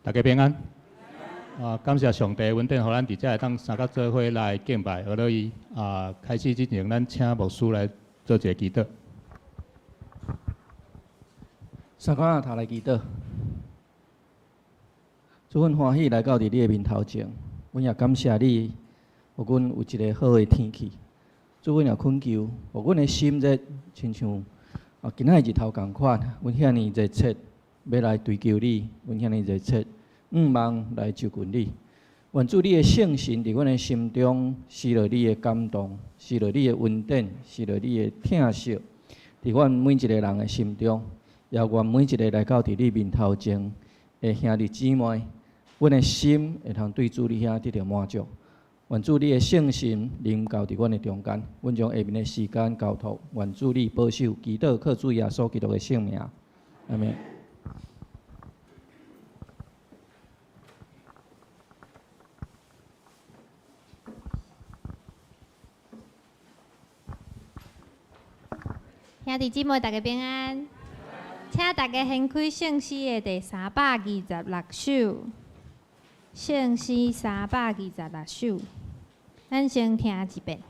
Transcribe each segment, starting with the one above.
大家平安。感谢上帝恩典，互咱伫遮会当三角做伙来敬拜，而乐伊开始之前，咱请牧师来做一个祈祷。三竿仔头来祈祷。主，阮欢喜来到伫你的面头前，阮也感谢你，互阮有一个好的天气。主，阮也恳求，互阮的心热，亲像今仔日头共款。阮遐尼热切，要来追求你；阮遐尼热切，望来就近你。愿主你的圣神伫阮的心中，施落你的感动，施落你的恩典，施落你的疼惜，伫阮每一个人的心中。也愿每一个来到伫你面头前的兄弟姊妹，阮的心会通对主你遐得到满足。愿主你的圣神临到伫阮的中间，阮将下面的时间交托，愿主你保守，祈祷靠主耶稣基督的圣名，阿门。兄弟姊妹，大家平安。请大家掀开圣诗的第326首，圣诗326首，咱先听一遍。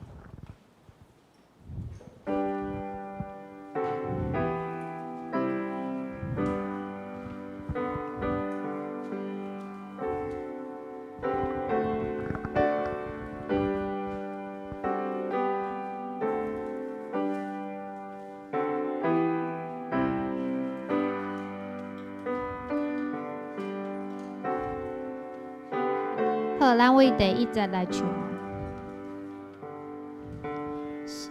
好，咱为第1节来唱。心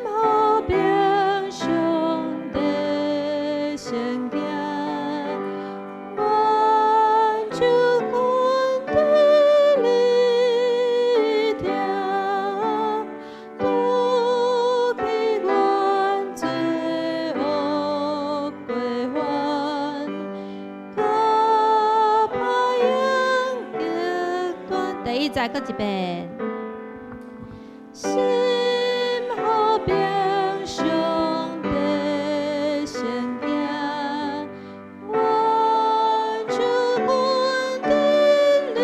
好平上帝圣境，愿主君的力听，拄起阮罪恶归还，甲怕影极端。第1节，搁一遍。心好平上帝圣境，愿主君的力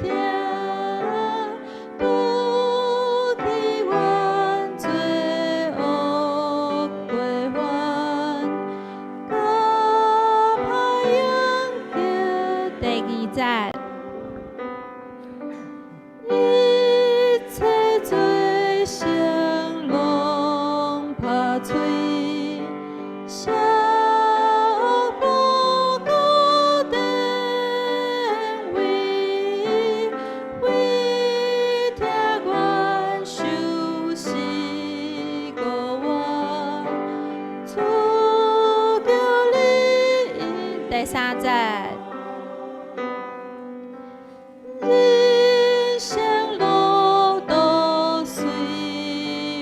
听，拄起阮罪恶归还，甲怕影极。第2节。第3节，人生路途虽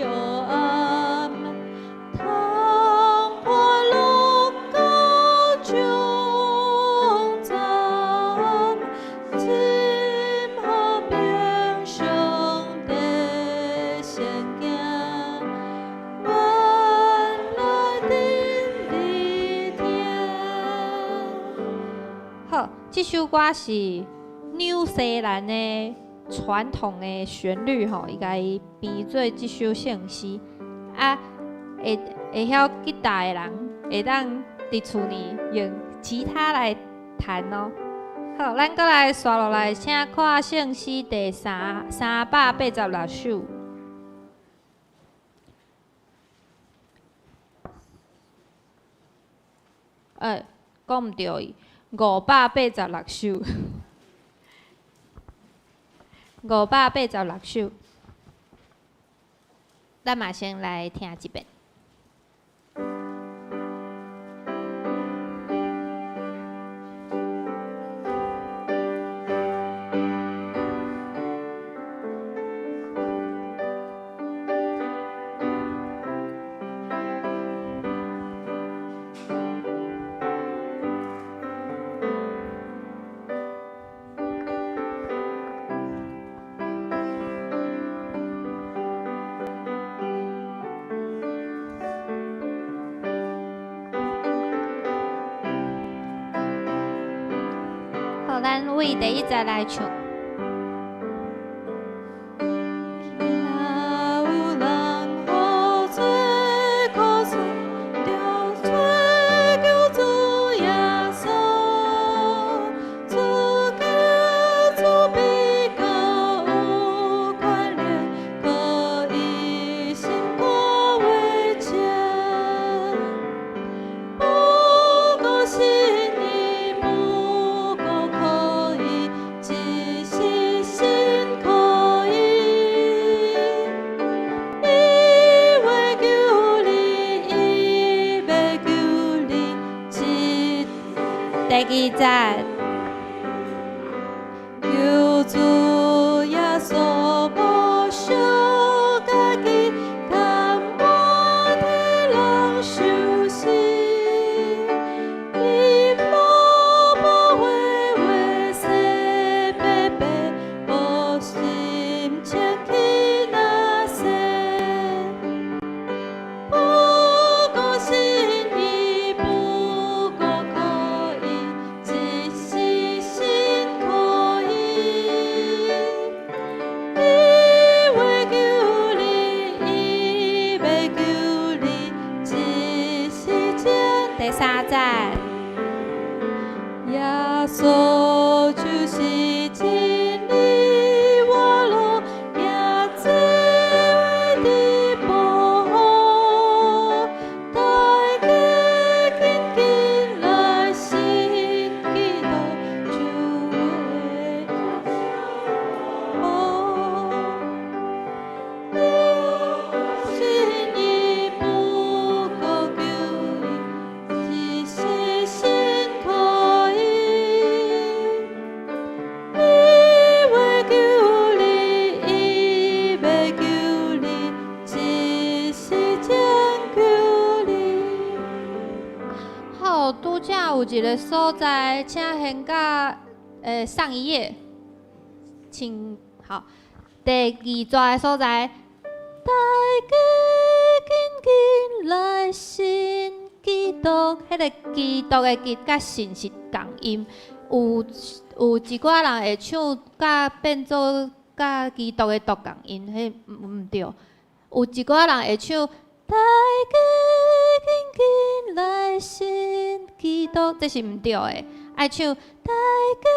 黑暗，通破路到终站，心好平上帝圣境，愿来等你听。好，这首歌是纽西兰的传统的旋律吼，伊甲伊编做这首圣诗。会晓吉他的人会当伫厝里用吉他来弹哦。好，咱搁来刷落来，请看圣诗第386首。讲毋对伊。586首，586首，咱嘛先来听一遍。好，咱为第一节来唱。第二节，求主耶稣无惜家己，甘我替人受死，伊无为为世白白，无心切去那些，不顾心意，不顾可以。一时心可以，伊为求你，伊要求你，一时间。第三节，耶稣就是真理活路，也只为你保护，大家紧紧来信基督，就会心意不够求伊，一时心可以，伊为求你，伊要求你，一时间求你。好，拄则有一个所在，请现甲上一页，请好。第二节的所在，大家紧紧来信基督，迄个基督的基甲信是同音，有一寡人会唱甲变做甲基督的读同音，迄毋对。有一寡人会唱大家紧紧来信基督，这是毋对的。爱唱大家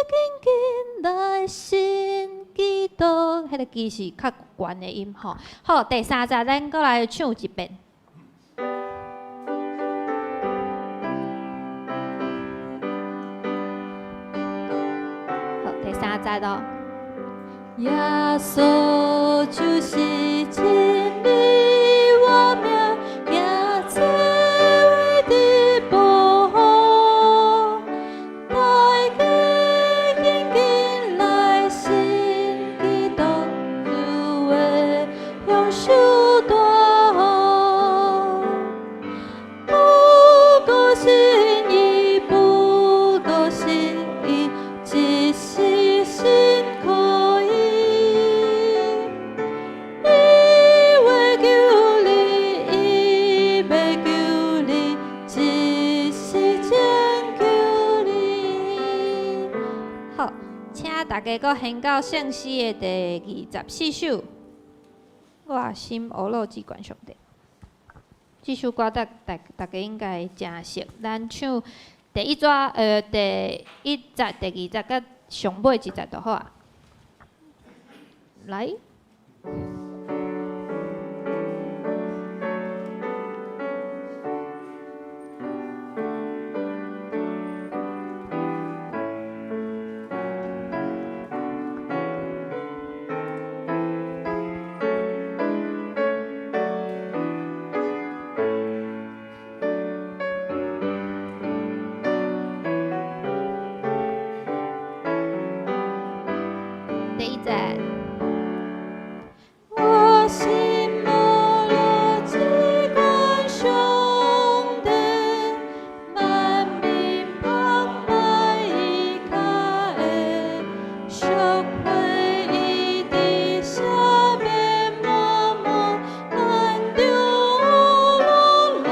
紧紧来信基督，迄个基是较悬的音吼。好，第三节咱过来唱一遍。好，第三节咯。耶稣就是真理，我命也只为你保护，大家紧紧来信基督，就会享受大好。不顾心意，不顾心意，一时心可以。大家搁献到圣诗的第24首，我心乌落只关上帝。这首歌大家应该真熟，咱唱第一节、第一节、第二节甲上尾一节就好啊。来。第一节。我心无路，只管上帝，万民澎湃伊脚的赎回伊的赦免我们，咱着路来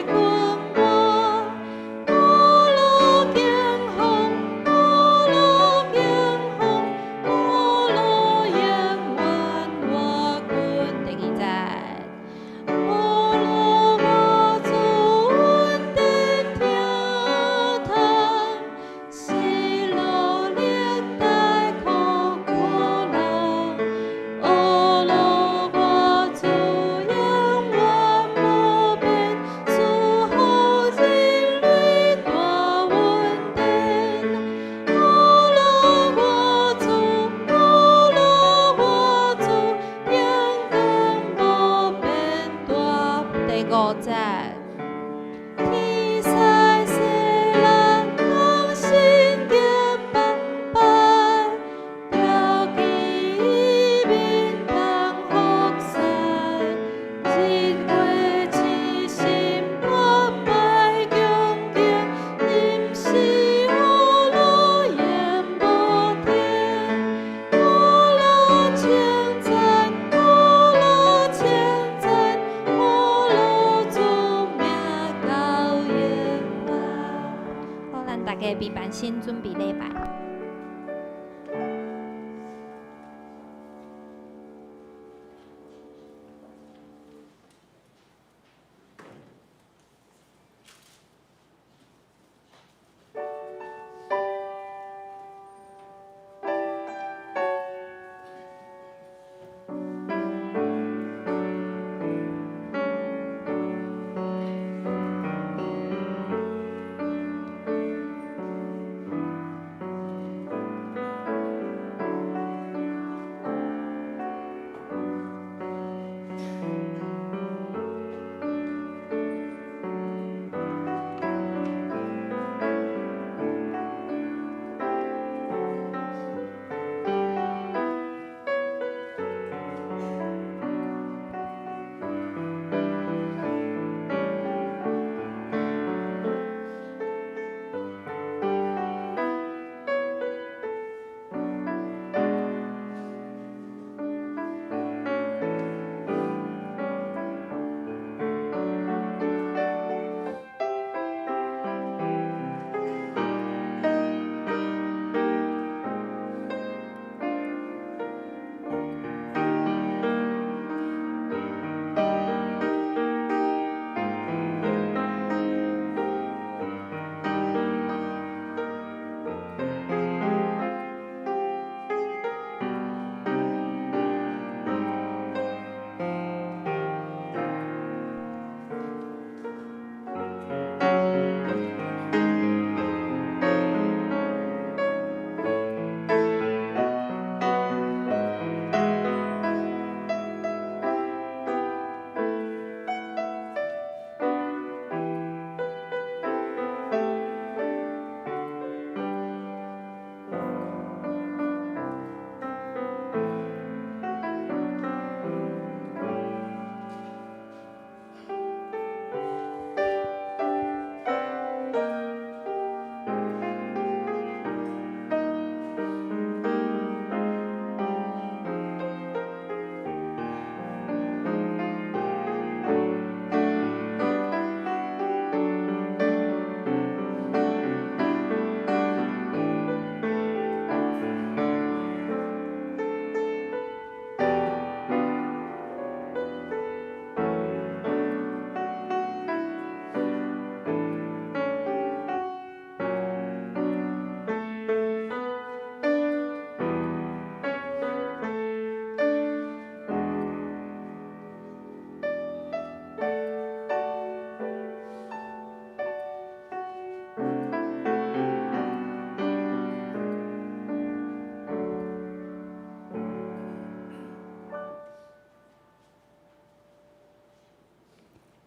困我，无路经风，无50。天西西人讲心经斑斑，飘起面庞福塞，日月痴心破败恭敬，任是雨露淹无天。古老称赞，古老称赞，古老祝命到永远。好，咱大家备办先准备礼拜。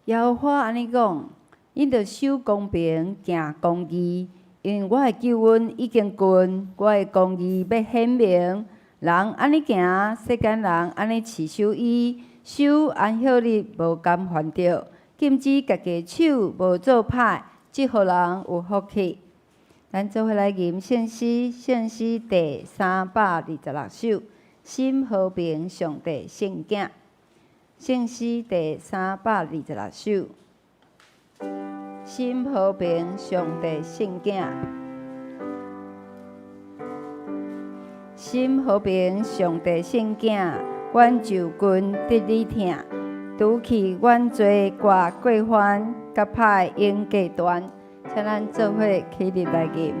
耶和华安尼讲：因着守公平，行公义，因为我的救恩已经近，我的公义要显明。人安尼行，世间人安尼持守伊，守安息日无敢犯着，禁止家己手无做歹，即号人有福气。咱做伙来吟圣诗，圣诗第326首，心和平，上帝圣囝。圣诗第326首，心和平，上帝圣囝。心和平，上帝圣囝，阮就君得你听，拄去阮罪挂过犯，甲歹应价断，请咱做伙起立来吟。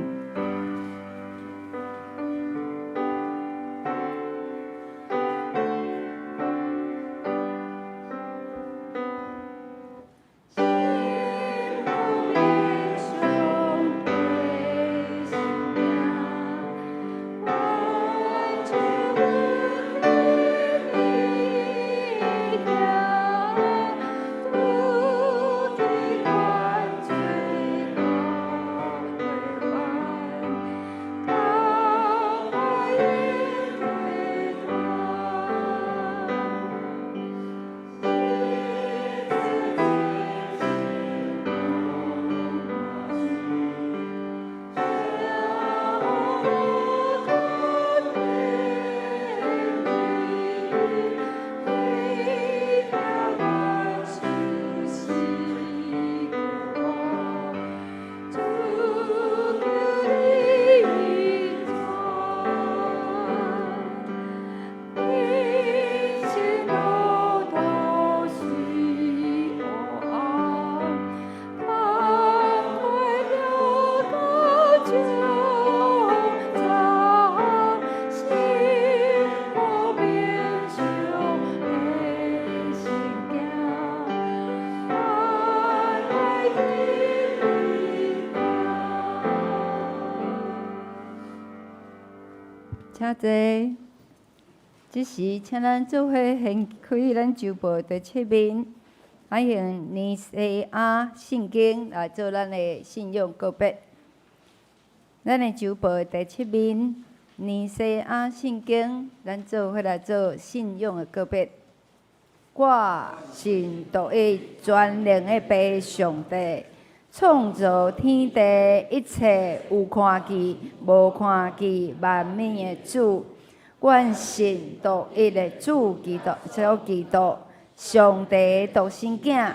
我济。即时，请咱做伙掀开咱周报第7面，用尼西亚圣经来做咱的信仰告别。咱的周报第7面，尼西亚圣经，咱做伙来做信仰的告别。我信独一全能的父上帝，创造天地一切有看见、无看见万物的主。阮信独一的主基督，基督，上帝独生囝，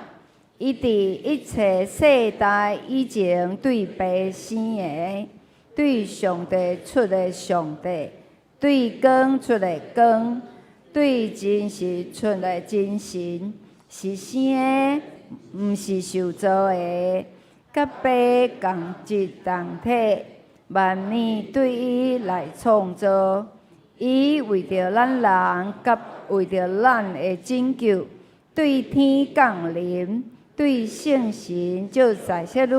伊伫一切世代以前对爸生的，对上帝出的上帝，对光出的光，对真实出的真神，是生的，毋是受造的，甲爸同质同体，万物对伊来创造。伊为着咱人，甲为着咱的拯救，对天降临，对圣神就在世女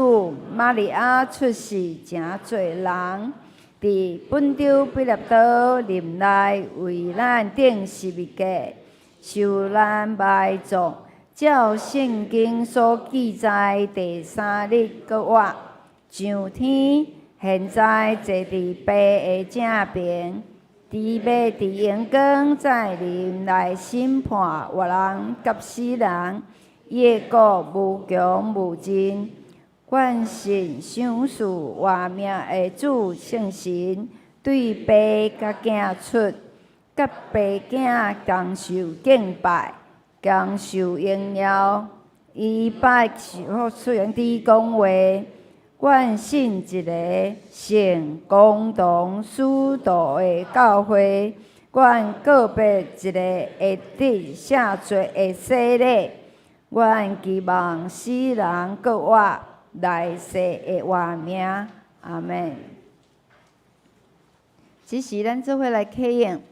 玛利亚出世，诚侪人伫本丢比勒多林内为咱顶十字架，受咱埋葬，照圣经所记载，第3日搁活上天，现在坐伫爸的正边。伫要伫阳光再临来审判活人甲死人，伊的国无穷无尽。愿信上事活命的主圣神，对爸甲囝出，甲爸囝同受敬拜，共受荣耀。伊拜所出人伫讲话。愿信一个圣公同属道的教会，愿告别一个会得赦罪的洗礼，愿期望死人搁活来世的活命。阿门。即时咱做伙来启用，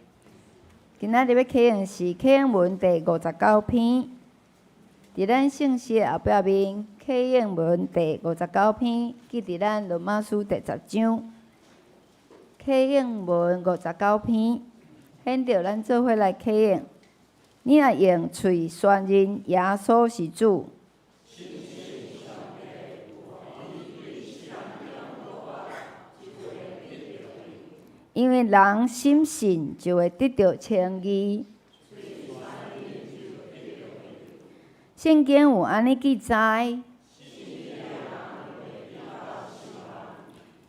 今仔日要启用是启用文第59篇。伫咱圣诗后壁面，启应文第59篇，记伫咱罗马书第10章。启应文59篇，显着咱做伙来启应。你若用喙宣认耶稣是主，因为人心信就会得到称义。圣经有安尼记载，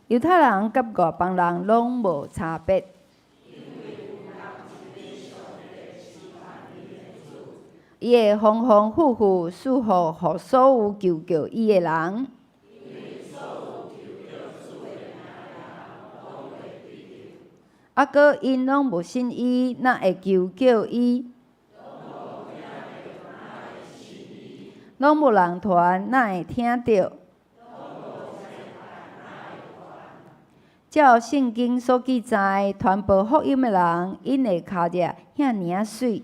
犹太人甲外邦人拢无差别。伊会丰丰富富赐福予所有求救伊的人。啊，搁因拢无信伊，哪会求救伊？拢无人传，哪会听着？照圣经所记载，传播福音的人，因会脚热遐尔啊水。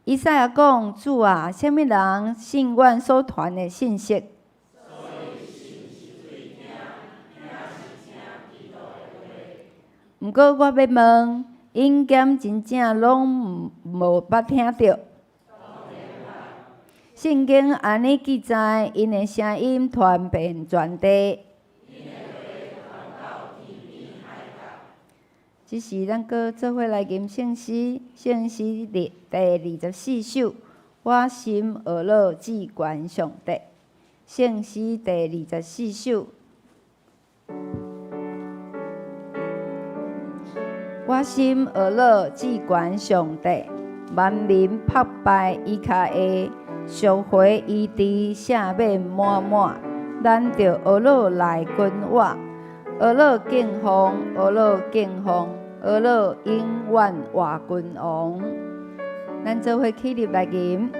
以赛亚讲：主啊，啥物人信阮所传的信息？毋过我要问。因检真正拢无捌听着。圣经安尼记载，因的声音传遍全地。即时咱搁做伙来吟圣诗，圣诗第24首。我心俄勒至关上帝。圣诗第24首。我心俄勒至关上帝，万民拍败伊脚下，赎回伊伫赦免满满。咱着俄勒来君我，俄勒敬奉，俄勒敬奉，俄勒永远活君王。咱做伙起立来吟。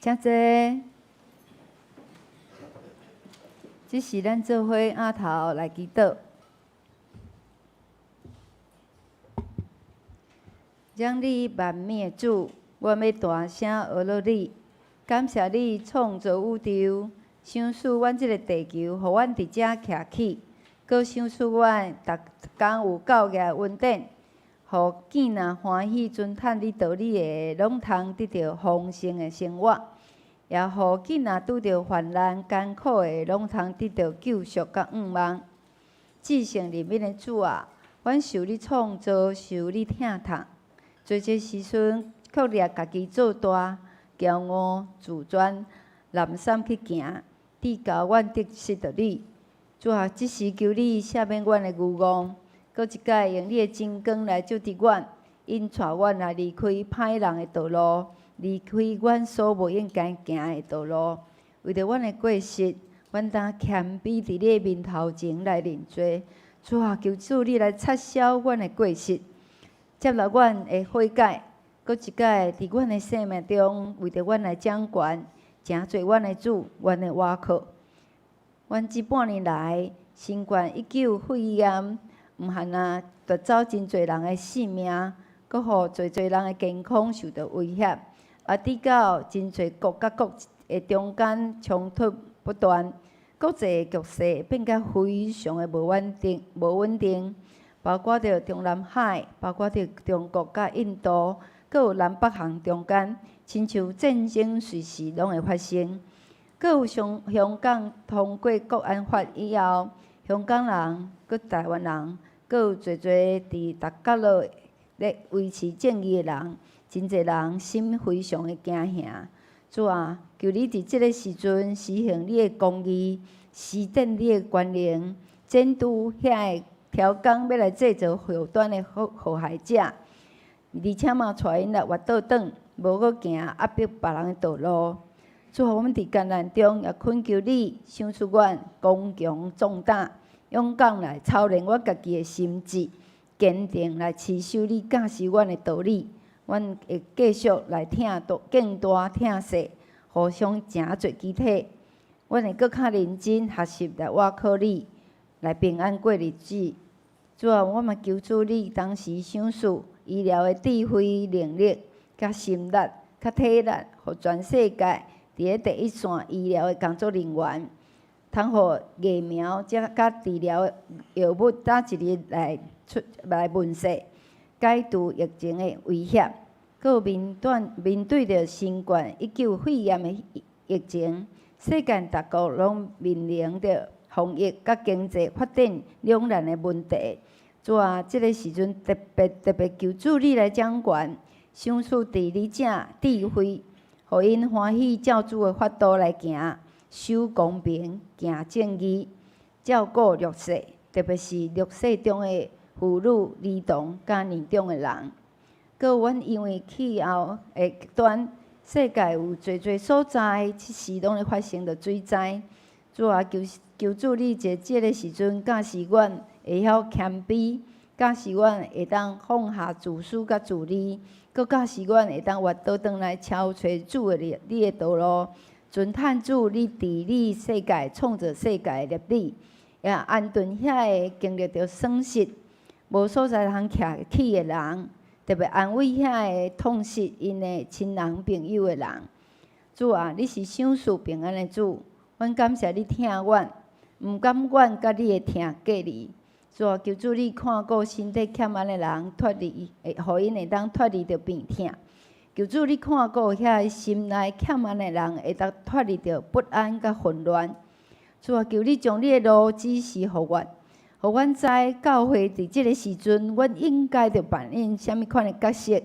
请坐。这是咱做伙额头来祈祷。让你万命的主，我要大声学乐你，感谢你创造宇宙，想使阮即个地球，互阮伫遮徛起，搁想使阮逐工有够个稳定，互囝仔欢喜尊叹你道理的，拢通得到丰盛的生活。也互囡仔拄着患难艰苦的，拢通得到救赎甲望。至圣怜悯的主啊，阮受你创造，受你疼痛，做这时阵，却掠家己做大，骄傲自专，懒散去行，只教阮得失着你。主啊，即时求你赦免阮的愚妄，搁一摆用你的真光来照伫阮，引带阮来离开歹人的道路。离开阮所无应该行的道路，为着阮的过失，阮当谦卑伫你的面头前来认罪。主啊，求主你来撤销阮的过失，接纳阮的悔改，搁一摆伫阮的生命中，为着阮来掌权，诚做阮的主，阮的倚靠。阮这半年来，新冠19肺炎，毋限夺走真侪人的性命，搁互侪侪人的健康受到威胁。直到真侪国甲国的中间冲突不断，国际局势变甲非常的无稳定，包括着中南海，包括着中国甲印度，搁有南北韩中间，亲像战争随时拢会发生。搁有香港通过国安法以后，香港人、搁台湾人，搁有侪侪伫逐角落咧维持正义的人。真侪人心非常的惊吓，主啊，求你伫即个时阵施行你的公义，施展你的权能，监督遐个挑工要来制造祸端的祸害者，而且嘛，带因来活倒转，无搁行压迫别人的道路。主啊，我们伫艰难中也恳求你，想出阮刚强壮胆，勇敢来操练我家己的心智，坚定来持守你教示阮的道理。阮会继续来更大疼惜，互相诚侪肢体。阮会搁较认真学习来倚靠你，来平安过日子。主啊，我嘛求主你当时赏赐医疗的智慧、能力、甲心力、甲体力，互全世界伫咧第一线医疗的工作人员，通互疫苗甲治疗的药物早一日来问世。解除疫情的威胁，搁有面对着新冠19肺炎的疫情，世界各国拢面临着防疫甲经济发展两难的问题。主啊，即个时阵特别求主你来掌权，赏赐治理者智慧，互因欢喜照主的法度来行，守公平，行正义，照顾弱势，特别是弱势中的妇女、儿童、甲年长的人，搁有阮因为气候的极端，世界有侪侪所在，即时拢咧发生着水灾。主啊，求主你在即个时阵教示阮会晓谦卑，教示阮会当放下自私甲自利，搁教示阮会当活倒转来超找主的你的道路，尊叹主你治理世界、创造世界的律理，也安顿遐个经历着损失。无所在通徛起的人，特别安慰遐个痛失因的亲人朋友的人。主啊，你是赏赐平安的主，阮感谢你疼阮，毋甘阮甲你的疼隔离。主啊，求主你看顾身体欠安的人脱离，互因会当脱离着病痛。求主你看顾遐个心内欠安的人会当脱离着不安甲混乱。主啊，求你将你的路指示互阮。互阮知教会伫即个时阵，阮应该着扮演什物款的角色，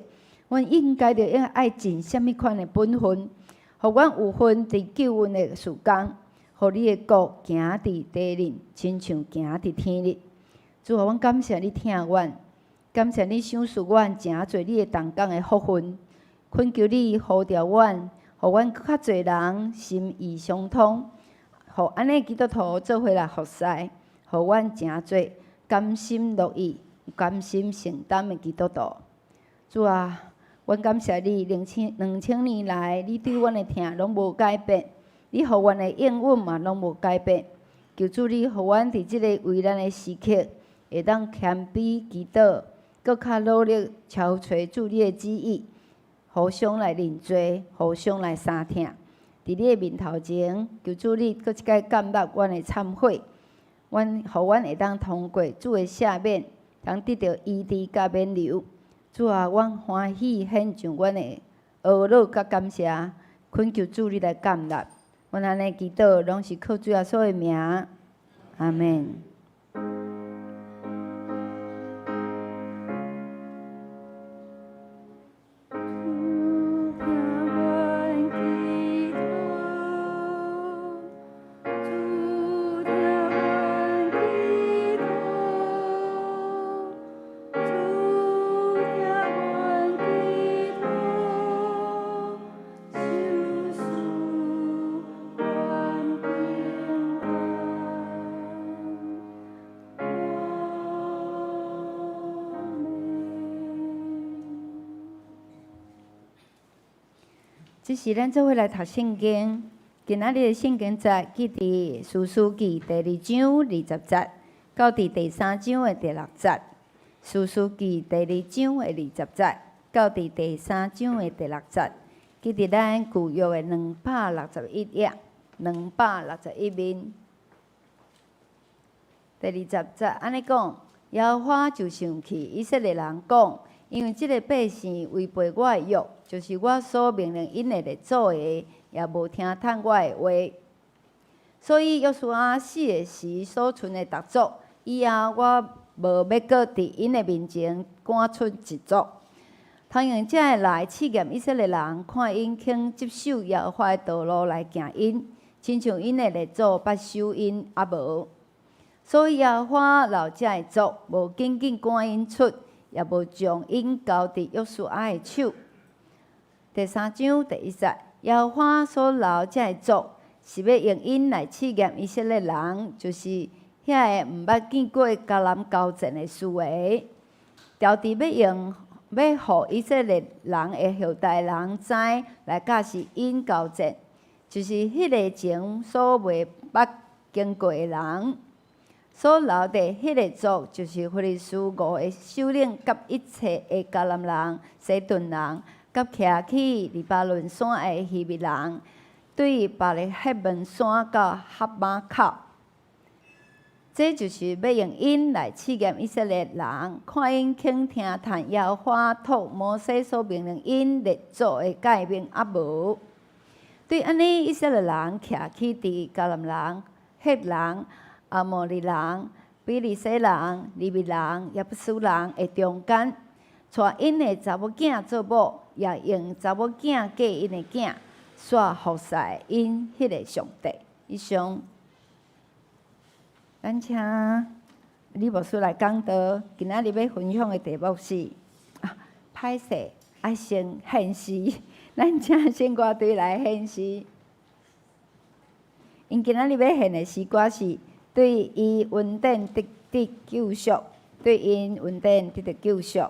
阮应该着爱尽什物款的本分，互阮有份伫救恩的事工，互你的国行伫地面，亲像行伫天日。主啊，阮感谢你疼阮，感谢你赏赐阮诚侪你的同工的福分，恳求你呼召阮，互阮较侪人心意相通，互安尼基督徒做伙来服侍。互阮诚侪甘心乐意、甘心承担的基督徒。主啊，阮感谢你，2000年来，你对阮的疼拢无改变，你互阮的应允嘛拢无改变。求主你互阮伫即个危难的时刻，会当谦卑祈祷，搁较努力超找主你的旨意，互相来认罪，互相来相疼。伫你的面头前，求主你搁一摆感纳阮的忏悔，互阮会当通过主的赦免，通得到医治甲免流。主啊，阮欢喜献上阮的懊恼甲感谢，恳求主你来感纳。阮安尼祈祷，拢是靠主耶稣的名，阿门。这是咱做伙来读圣经。今仔日的圣经节记伫士师记第2章20节，到伫第3章的第6节。士师记第2章的20节，到伫第3章的第6节，记伫咱旧约的261页，261面。第20节安尼讲，耶和华就生气，以色列人讲，因为即个百姓违背我的约。就是我所命令因的列祖的，也无听趁我的话。所以约书亚死的时所存的逐族，以后我无要搁伫因的面前赶出一族。同样，才会来试验以色列人，看因肯接受耶和华的道路来行因，亲像因的列祖捌守因，也无。所以耶和华留这的族，无紧紧赶因出，也无将因交伫约书亚的手。第3章第1节，耶和华所留这的族，是要用因来试验以色列人，就是遐个毋捌见过迦南交战的思维，调治要互以色列人的后代人知来教示因交战，就是迄个前所未捌经过的人，所留的迄个族，就是非利士5个首领甲一切的迦南人、西顿人。甲徛起黎巴嫩山的希密人，对巴勒赫门山到哈马口，这就是要用因来试验以色列人，看因肯听从耶和华托摩西所命令因列祖的诫命，啊无。对安尼，以色列人徛起伫迦南人、赫人、阿摩利人、比利洗人、利未人、耶布斯人的中间。带因的查某囝做某，也用查某囝嫁因的囝，煞服侍因迄个上帝。以上，咱请李牧师来讲道。今仔日要分享的题目是歹势爱先献诗，咱请先歌队来献诗。因今仔日要献的诗歌是对伊恩典得救赎，对因恩典得救赎。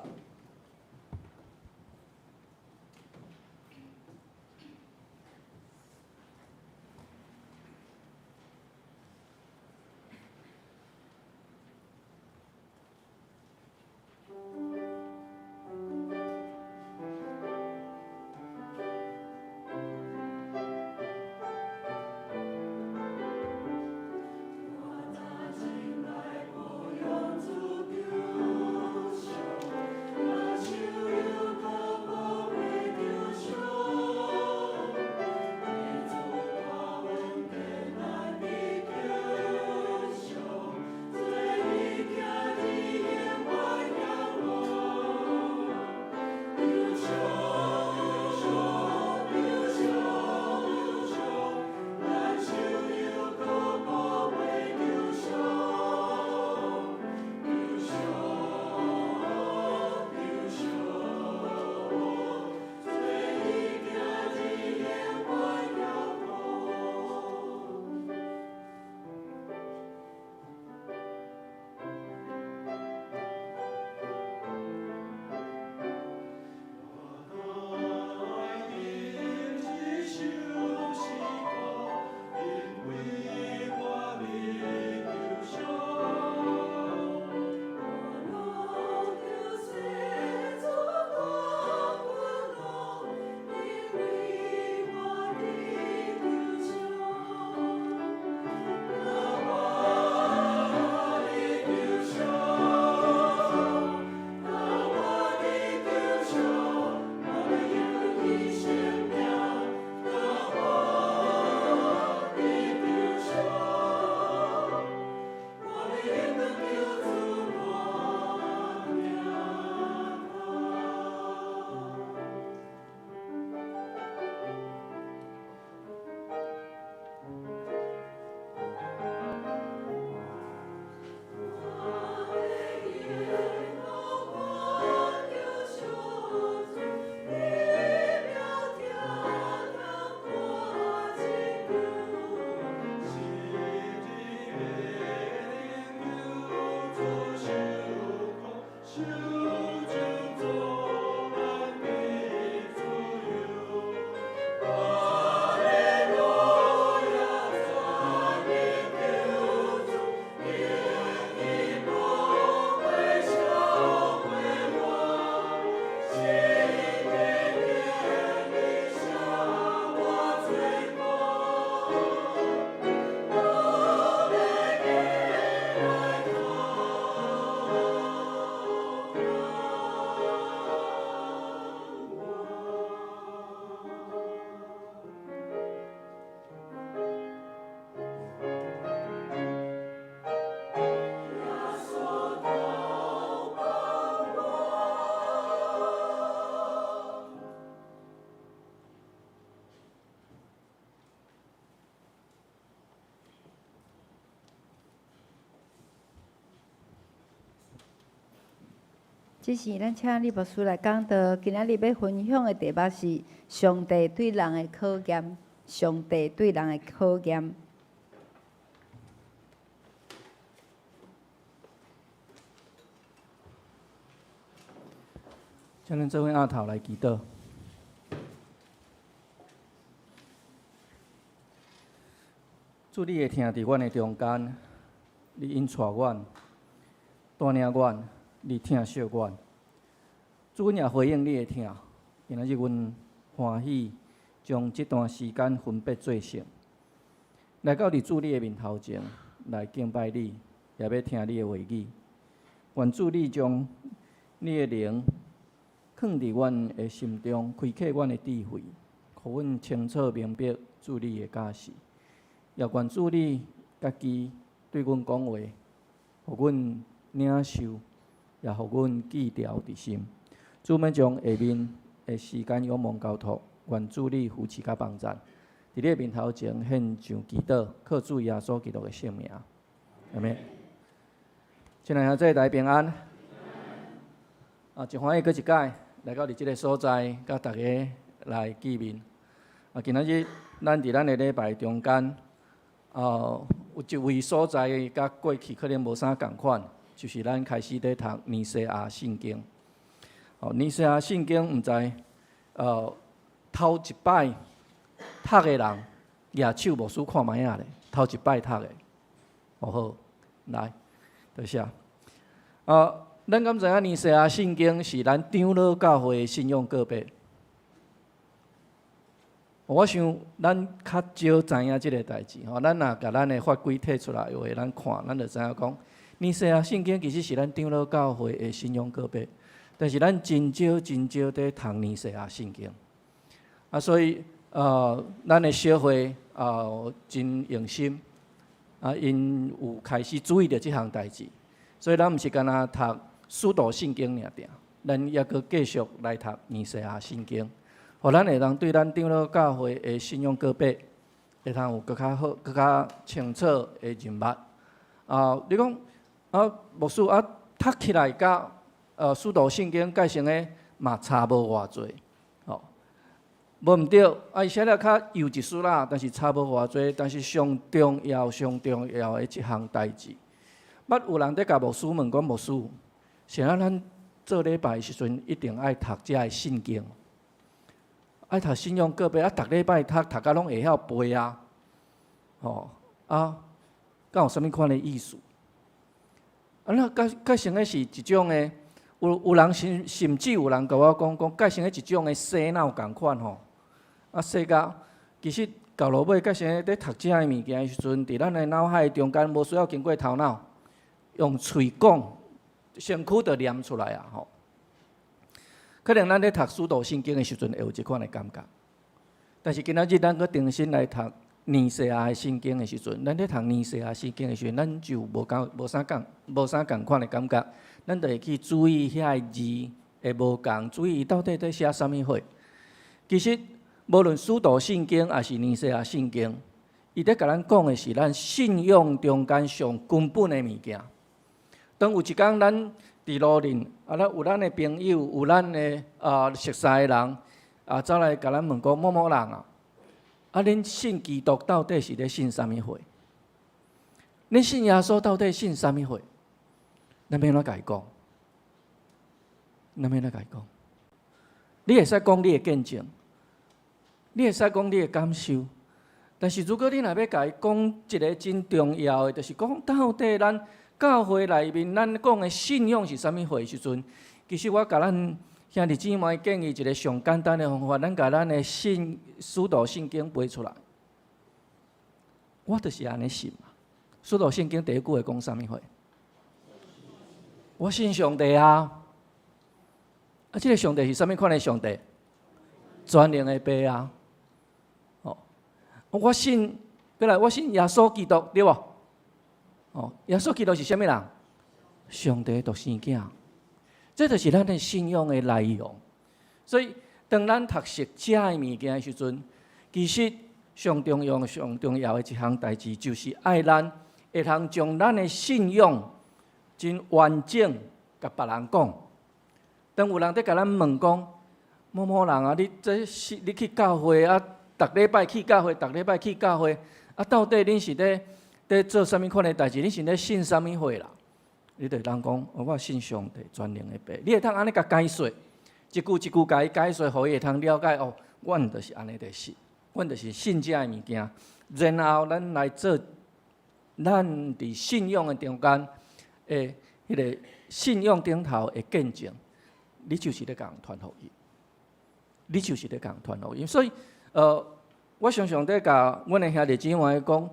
这是咱请李牧师来讲道，今仔日要分享的题目是上帝对人的考验。上帝对人的考验。请咱做伙压头来祈祷。主，你会听伫阮的中间，你引带阮，带领阮，你疼惜阮。主，阮也回应你的听。今仔日阮欢喜将这段时间分别做成，来到伫主你的面头前，来敬拜你，也要听你的话语。愿主你将你的灵放伫阮的心中，开启阮的智慧，互阮清楚明白主你的教示。也愿主你家己对阮讲话，互阮领受，也互阮记牢伫心。主要将下面的时间仰望交托，愿主你扶持甲帮助。伫你的面头前献上祈祷，靠主耶稣基督的圣名，阿们。亲爱兄弟大家平安。真欢喜，搁一届来到伫即个所在，甲大家来见面。今仔日咱伫咱的礼拜中间，有一位所在，甲过去可能无啥共款，就是咱开始在读尼西亚圣经。尼西亚圣经，毋知头一摆读的人，举手无输看卖啊咧，头一摆读的，好，来，多谢。咱敢知影尼西亚圣经是咱长老教会的信仰个别。我想咱较少知影即个代志，咱若甲咱的法规摕出来话，咱看，咱就知影讲，尼西亚圣经其实是咱长老教会的信仰个别，但是咱真少在读尼西亚圣经。所以咱的小会真用心，因有开始注意到即项代志，所以咱毋是干那读使徒圣经尔定，咱也阁继续来读尼西亚圣经。互咱会当对咱长老教会的信仰个别，会通有更较好、更较清楚的认捌。你讲牧师读起来甲使徒圣经改成的嘛差无偌济，无毋对，伊写了较幼一丝啦，但是差无偌济，但是上重要的一项代志。捌有人伫甲牧师问讲，牧师，是咱做礼拜的时阵一定爱读遮个圣经？爱读信仰个别，逐礼拜读到拢会晓背啊，敢有啥物款的意思？那改成的是一种的，有人甚至有人甲我讲，改成的一种的洗脑共款吼。洗甲其实到落尾改成咧读遮个物件的时阵，伫咱的脑海中间无需要经过头脑，用喙讲，身躯就念出来啊吼。可能咱咧读使徒圣经的时阵会有即款的感觉，但是今仔日咱搁重新来读尼西亚的圣经的时阵，咱咧读尼西亚圣经的时阵，咱就无啥共款的感觉，咱就会去注意遐个字会无共，注意伊到底在写啥物货。其实无论使徒圣经还是尼西亚圣经，伊咧甲咱讲的是咱信仰中间上根本的物件。当有一天咱伫路认，咱有咱的朋友，有咱的熟悉的人，走来甲咱问讲某某人啊，恁信基督到底是咧信啥物货？恁信耶稣到底信啥物货？咱要安怎甲伊讲？咱要安怎甲伊讲？你会使讲你的见证，你会使讲你的感受，但是如果你若要甲伊讲一个真重要的，就是讲到底咱教会内面咱讲的信仰是啥物货时阵，其实我甲咱兄弟姊妹建议一个上简单的方法，咱甲咱的使徒圣经背出来。我就是安尼信嘛。使徒圣经第一句会讲啥物货？我信上帝啊！这个上帝是啥物款的上帝？全能的爸啊！哦，我信，过来我信耶稣基督，对无？哦，耶稣基督是啥物人？上帝独生囝。这就是咱的信仰的内容。所以，当咱读熟这的物件的时阵，其实上重要的一项代志，就是爱咱会通将咱的信仰真完整甲别人讲。当有人在甲咱问讲，某某人啊，你去教会啊，逐礼拜去教会，到底恁是咧做啥物款的代志？恁是咧信啥物货啦？你就当讲，我信上帝全能的爸。你会通安尼甲解说，一句一句甲伊解说，互伊会通了解哦。阮就是安尼在信，阮就是信这的物件。然后咱来做咱伫信仰的中间诶，迄个信仰顶头的见证。你就是咧共传福音，你就是咧共传福音。所以，我常常在甲阮的兄弟姊妹讲，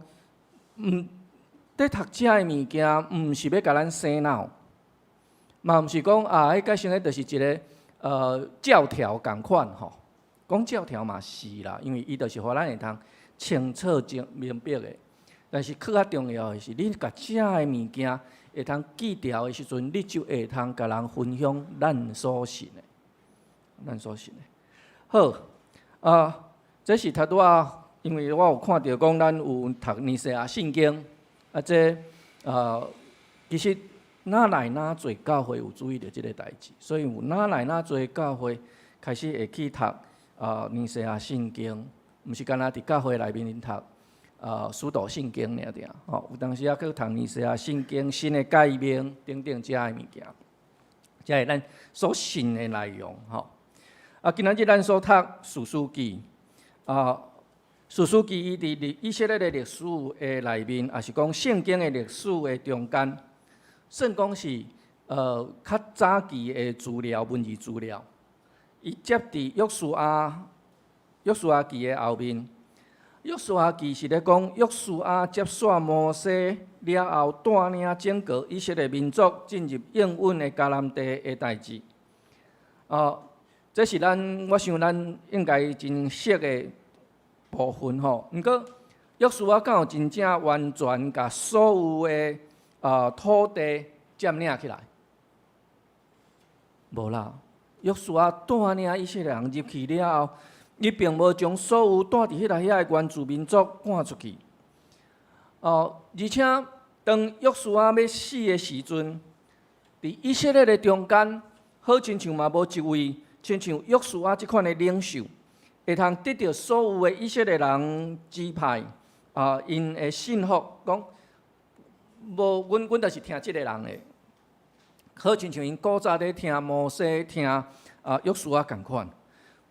在读这的物件，毋是要甲咱洗脑，嘛毋是讲迄个先个就是一个教条共款吼。讲教条嘛是啦，因为伊就是互咱会通清楚明白的。但是更较重要的是，你甲这的物件会通记牢的时阵，你就会通甲人分享咱所信的，好，这是头拄啊，因为我有看到讲咱有读尼西亚圣经，这其实哪来哪侪教会有注意到这个代志，所以有哪来哪侪教会开始会去读尼西亚圣经，毋是干那伫教会内面读。使徒圣经尔定，吼，有当时啊去读尼西亚圣经新的解明等等遮的物件，这是咱所信的内容，吼。今仔日咱所读士师记，士师记伊伫以色列的历史的内面，也是讲圣经的历史的中间，算讲是较早期的资料，文字资料，伊接伫约书亚记的后面。约书亚记是咧讲约书亚接选摩西了后，带领整个以色列民族进入应允的迦南地的代志。这是我想咱应该真熟的部分吼。毋过约书亚敢有真正完全甲所有的土地占领起来？无啦，约书亚带领以色列人入去了后。伊并无将所有带伫遐的原住民族赶出去，而且当约书亚要死的时阵，伫以色列的中间，好亲像嘛无一位亲像约书亚即款的领袖，会通得到所有的以色列人支派因的信服，讲无阮就是听即个人的，好亲像因古早咧听摩西、听约书亚共款。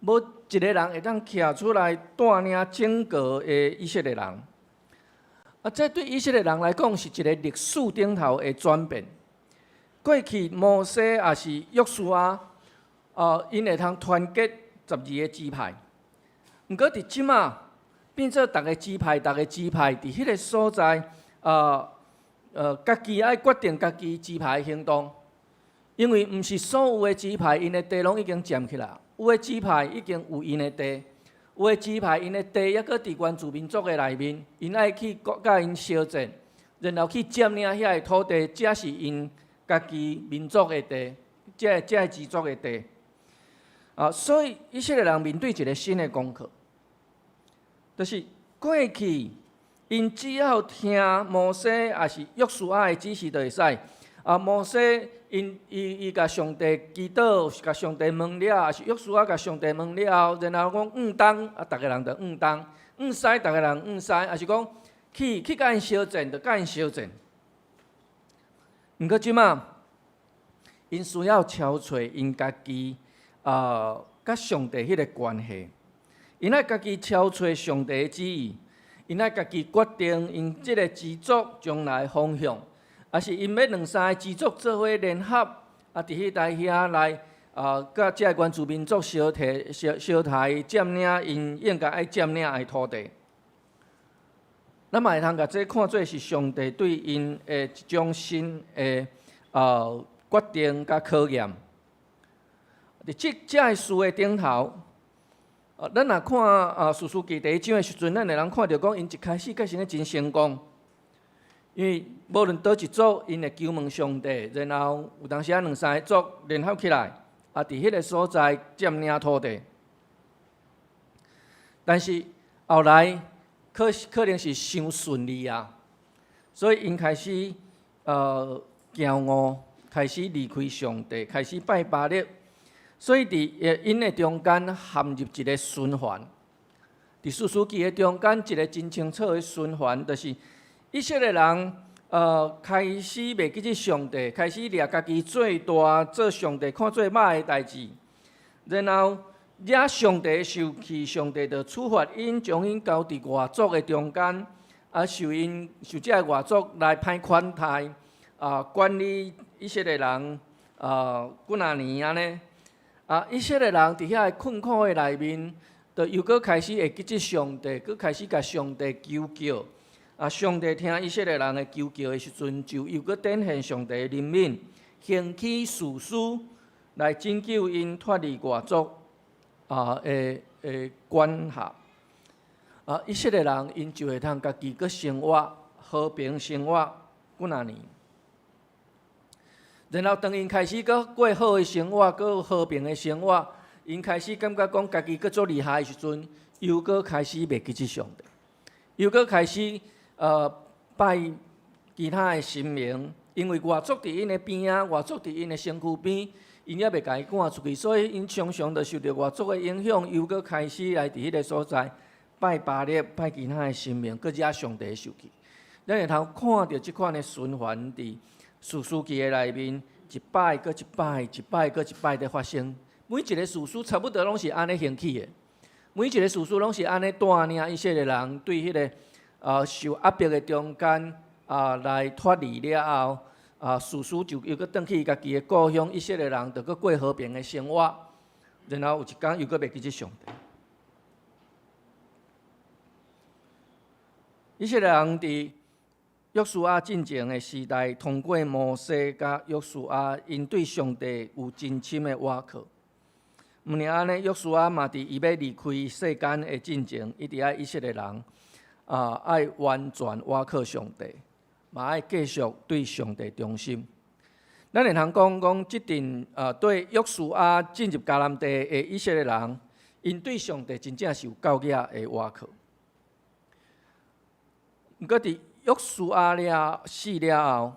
无一个人会当徛出来带领整个的以色列人，这对以色列人来讲是一个历史顶头的转变。过去摩西也是约书亚，因会通团结12个支派。毋过伫即马变做逐个支派伫迄个所在，家己爱决定家己支派的行动，因为毋是所有的支派因的地拢已经占起来。有的支派已经有因的地，有的支派因的地还阁伫原住民族的内面，因爱去甲因相战，然后去占领遐的土地，这是因家己民族的地，这是支族的地。所以以色列人面对一个新的功课，就是过去因只要听摩西也是约书亚的指示就会使，摩西伊甲上帝祈祷，甲上帝问了，也是约书亚甲上帝问了，然后讲东，逐个人就东，西逐个人西，也是讲去甲因相战，就甲因相战。毋过即马，因需要超找因家己甲上帝迄个关系，因爱家己超找上帝的旨意，因爱家己决定因即个支族将来方向。也是因要两三个支族做伙联合，伫迄台遐来甲遮个原住民族相提占领因应该爱占领的土地。咱嘛会通甲这看做是上帝对因的一种新的决定甲考验。伫遮个事的顶头，咱若看士师记第1章的时阵，咱会通看到讲因一开始个是真成功。因为无论倒一组，因会求问上帝，然后有当时两三个族联合起来，伫迄个所在占领土地。但是后来可能是伤顺利啊，所以因开始骄傲，开始离开上帝，开始拜巴力，所以伫因的中间陷入一个循环。伫士师记的中间，一个真清楚的循环，就是以色列人开始袂记得上帝，开始掠家己最大做上帝看最歹的代志，然后惹上帝受气，上帝就处罚因，将因交伫外族的中间，受这个外族来歹款待，管理以色列人几若年安尼，以色列人伫遐困苦的内面，就又搁开始会记得上帝，搁开始甲上帝求救。上帝听以色列人的求救的时阵，就又搁展现上帝的怜悯，兴起士师来拯救因脱离外族的管辖。以色列人因就会通家己搁生活和平生活几若年，然后当因开始搁过好的生活，搁和平的生活，因开始感觉讲家己搁足厉害的时阵，又搁开始袂记得上帝，又搁开始拜其他的神明，因为外族伫因的边仔，外族伫因的身躯边，因也袂甲伊赶出去，所以因常常就受到外族的影响，又搁开始来伫迄个所在拜巴力、拜其他的神明，搁惹上帝受气。咱会通看到即款的循环伫士师记的内面，一摆搁一摆，一摆搁一摆在发生。每一个士师差不多拢是安尼兴起的，每一个士师拢是安尼带领以色列人对迄个受压迫的中间来脱离了后，士师就又搁转去家己的故乡，以色列人就搁过和平的生活，然后有一天又搁袂记得上帝。以色列人伫约书亚进前的时代，通过摩西甲约书亚，因对上帝有真深的倚靠。毋尔安尼，约书亚嘛伫伊要离开世间的进前，一直爱以色列人爱完全倚靠上帝，嘛爱继续对上帝忠心。咱会通讲即阵对约书亚进入迦南地的以色列人，因对上帝真正是有够额的倚靠。毋过伫约书亚死了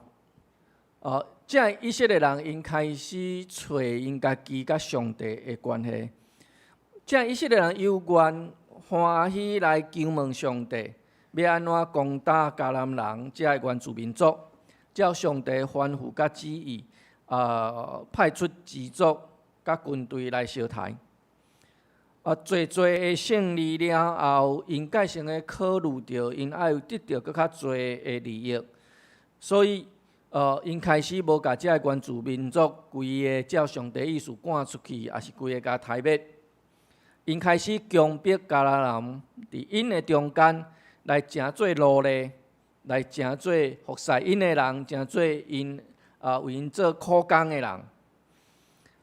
后，这以色列人因开始找因家己甲上帝的关系。这以色列人有愿欢喜来求问上帝，要安怎攻打迦南人这原住民族，照上帝吩咐甲旨意，派出支族甲军队来相台。侪的胜利了后，因改成咧考虑到因爱有得到搁较侪的利益，所以因开始无甲遮个原住民族规个照上帝意思赶出去，也是规个甲杀灭。因开始强迫迦南人伫因的中间来诚做奴隶，来诚做服侍因的人，诚做因为因做苦工的人，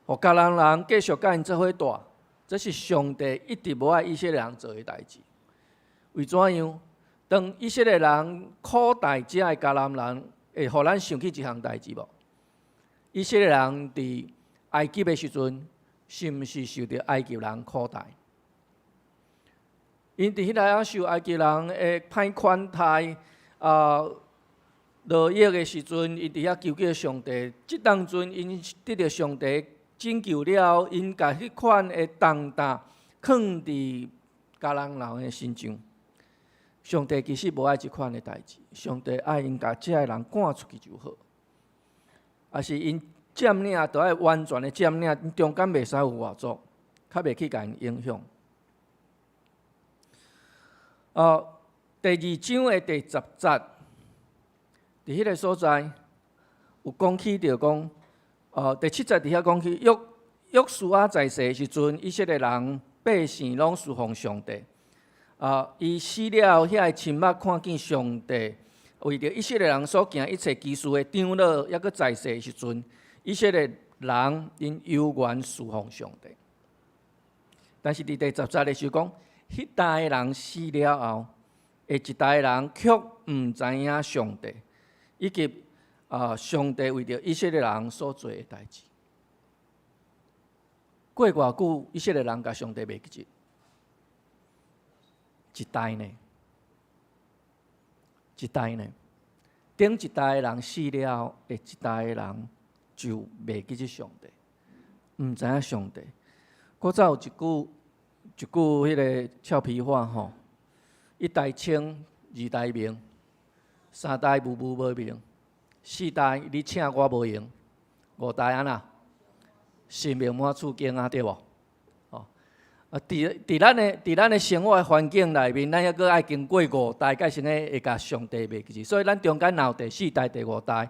互迦南人继续甲因做伙住。这是上帝一直无爱以色列人做的代志。为怎样？当以色列人苦待遮个迦南人，会互咱想起一项代志无？以色列人伫埃及的时阵，是毋是受到埃及人苦待？因伫迄个受埃及人的歹款待，落叶的时阵，因伫遐求救上帝。即当阵，因得到上帝拯救了，因甲迄款的重担放伫家人人的心上。上帝其实无爱即款的代志，上帝爱因甲遮个人赶出去就好。也是因占领，都爱完全的占领，因中间袂使有外族，较袂去甲因影响。第2章的第10节，伫迄个所在有讲起着讲，第7节伫遐讲起约书亚在世的时阵，以色列人百姓拢侍奉上帝。伊死了，遐个亲目看见上帝为着以色列人所行一切奇事的长老，抑搁在世的时阵，以色列人因犹原侍奉上帝。但是伫第10节的时候讲，迄代人死了后，下一代人却毋知影上帝，以及上帝为着以色列人所做的代志。过偌久，以色列人甲上帝袂记一代呢？一代呢？顶一代人死了，下一代人就袂记得上帝，毋知影上帝。搁再有一句迄个俏皮话吼，一代清，二代明，三代无明，四代你请我无用，五代安那？神明满厝经啊，对无？伫咱的生活的环境内面，咱抑阁爱经过5代，才先会甲上帝袂记。所以咱中间有第4代、第5代，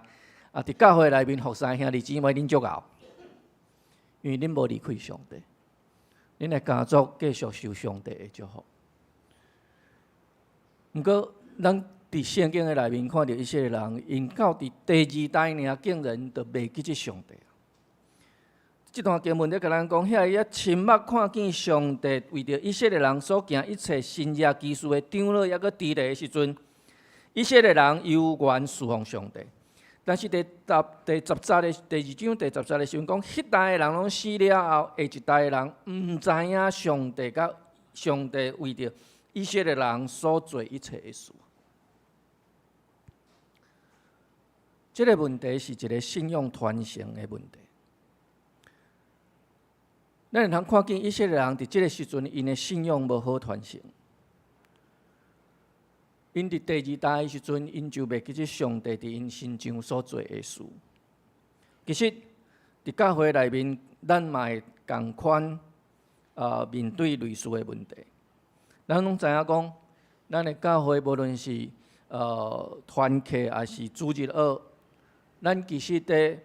伫教会内面服侍兄弟姊妹，恁足熬，因为恁无离开上帝，恁的家族继续受上帝的祝福。毋过，咱伫圣经的内面看到一些人，因到伫第2代尔，竟然就袂记得上帝。这段经文咧，甲咱讲，遐个亲目看见上帝为着以色列人所行一切神迹奇事的长老，抑搁伫咧的时阵，以色列人犹原侍奉上帝。但是第10节的第2章第10节的时阵讲，迄代的人拢死了后，下一代的人毋知影上帝甲上帝为着以色列人所做一切的事。这个问题是一个信仰传承的问题。咱会通看见以色列人伫即个时阵，因的信仰无好传承。因伫第2代的时阵，因就袂记得上帝伫因心上所做的事。其实，伫教会内面，咱嘛会共款面对类似的问题。咱拢知影讲，咱的教会无论是团契还是主日学，咱其实伫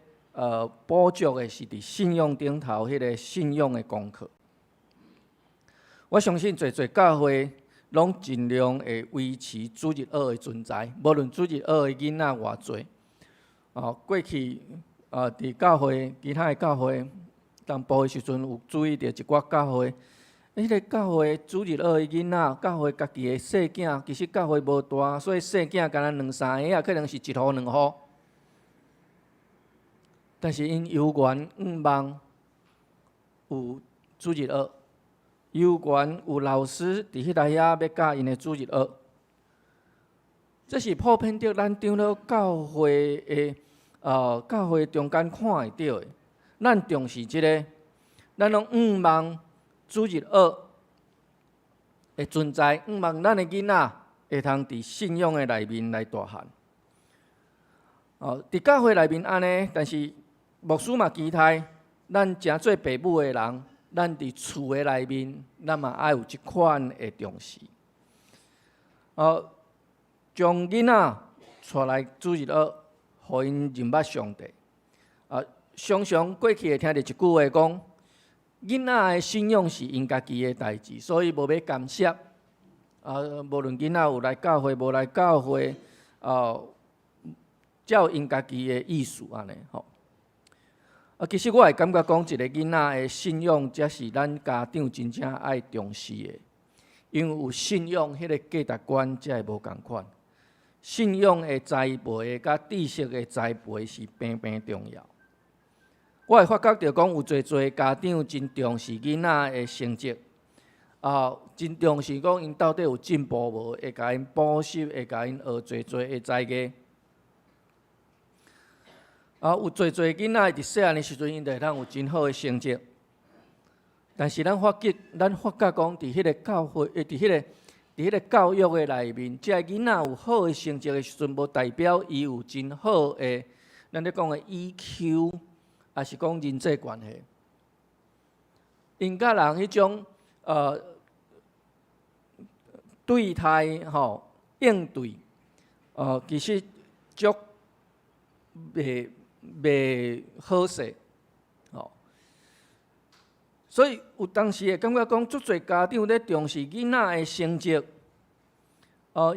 补足的是伫信仰顶头迄个信仰的功课。我相信侪教会拢尽量会维持主日学的存在，无论主日学的囡仔偌侪。过去伫教会其他的教会当补的时阵，有注意到一寡教会，迄个教会主日学的囡仔，教会家己的细囝，其实教会无大，所以细囝敢若2-3个可能是1户2户。但是因犹原毋忘有主日学，犹原有老师伫迄内遐要教因的主日学。这是普遍着咱长老教会的教会中间看会到的。咱重视即个，咱拢毋忘主日学的存在，毋忘咱的囡仔会通伫信仰的内面来大汉。伫教会内面安尼，但是牧师嘛期待咱诚做爸母的人，咱伫厝的内面，咱嘛爱有即款的重视。将囡仔带来主日学，互因认捌上帝。常常过去会听到一句话讲，囡仔的信仰是因家己的代志，所以无要干涉。无论囡仔有来教会，无来教会，照因家己的意思安尼吼。其实我会感觉讲，一个囡仔的信仰，才是咱家长真正爱重视的。因为有信仰，迄个价值观才会无共款。信仰的栽培，甲知识的栽培是平平重要。我会发觉到讲，有侪家长真重视囡仔的成绩，真重视讲因到底有进步无，会甲因补习，会甲因学侪的才艺。有侪囡仔伫细汉的时阵，因就会当有真好的成绩。但是咱发觉讲，伫迄个教会，伫迄个教育的内面，即个囡仔有好的成绩的时阵，无代表伊有真好的，咱咧讲的 EQ， 也是讲人际关系。因甲人迄种对待应对，其实足袂好势，所以有当时会感觉讲，足侪家长咧重视囡仔的成绩，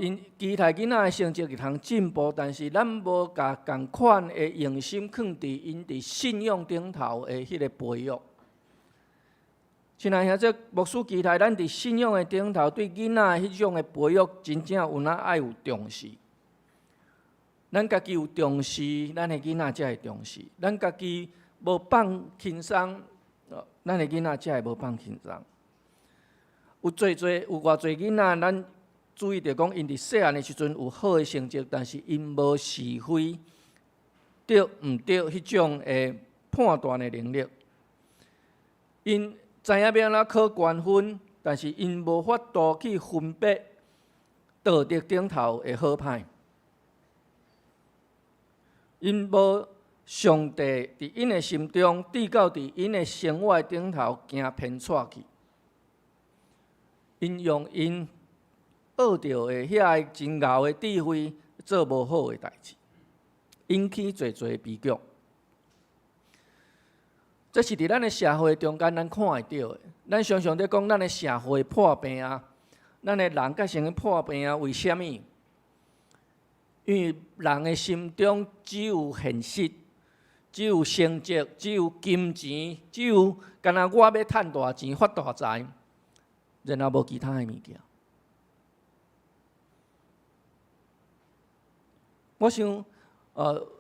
因期待囡仔的成绩会通进步，但是咱无甲共款的用心放伫因伫信仰顶头的迄个培育。亲爱兄弟，牧师期待咱伫信仰的顶头，对囡仔迄种的培育，真正有哪爱有重视。咱家己有重视，咱的囡仔才会重视。咱家己无放轻松，咱的囡仔才会无放轻松。有偌囡仔，咱注意着讲，因伫细汉的时阵有好的成绩，但是因无是非对毋对迄种的判断的能力。因知影要安怎考高分，但是因无法度去分别道德顶头的好歹。因无上帝伫因的心中递到伫因的生活顶头行偏错去，因用因学到的遐个真牛的智慧做无好的代志，引起侪悲剧。这是伫咱的社会中间咱看会到的。咱常常在讲咱的社会破病啊，咱的人甲成去破病啊，为虾米？因为人的心中只有现实，只有成绩，只有金钱，只有干那我要赚大钱、发大财，然后无其他的物件。我想，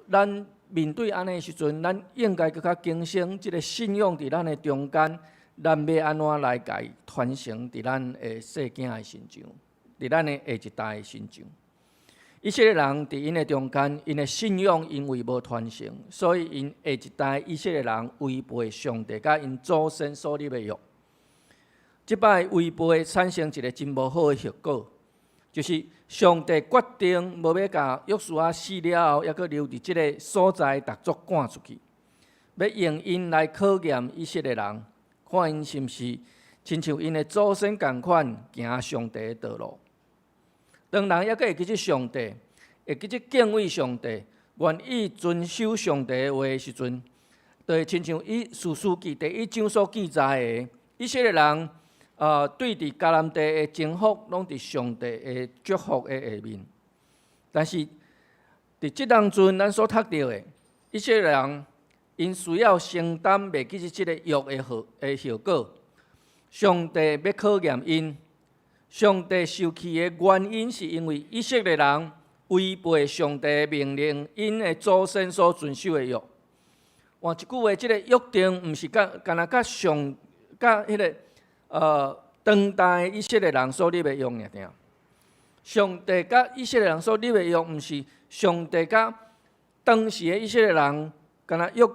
咱面对安尼的时阵，咱应该更较警醒，即个信仰伫咱的中间，咱要安怎来甲伊传承伫咱的细囝的身上，伫咱的下一代的身上。以色列人伫因的中间，因的信仰因为无传承，所以因下一代以色列人违背上帝甲因祖先所立的约。即摆违背产生一个真无好的后果，就是上帝决定无要甲约书亚死了后，还阁留伫即个所在，逐族赶出去，要用因来考验以色列人，看因是毋是亲像因的祖先共款行上帝的道路。当人还阁会记得上帝，会记得敬畏上帝，愿意遵守上帝的话的时阵，就会亲像以士师记第1章所记载的，以色列人对伫迦南地的征服，拢伫上帝的祝福的下面。但是伫即当中，咱所读到的，以色列人因需要承担袂记得即个约的后果。上帝要考验因。上帝受气的原因，是因为以色列人违背上帝的命令，因的祖先所遵守的约。换一句话，即个约定毋是干那甲迄个当代以色列人所立的约尔定。上帝甲以色列人所立的约，毋是上帝甲当时的以色列人干那约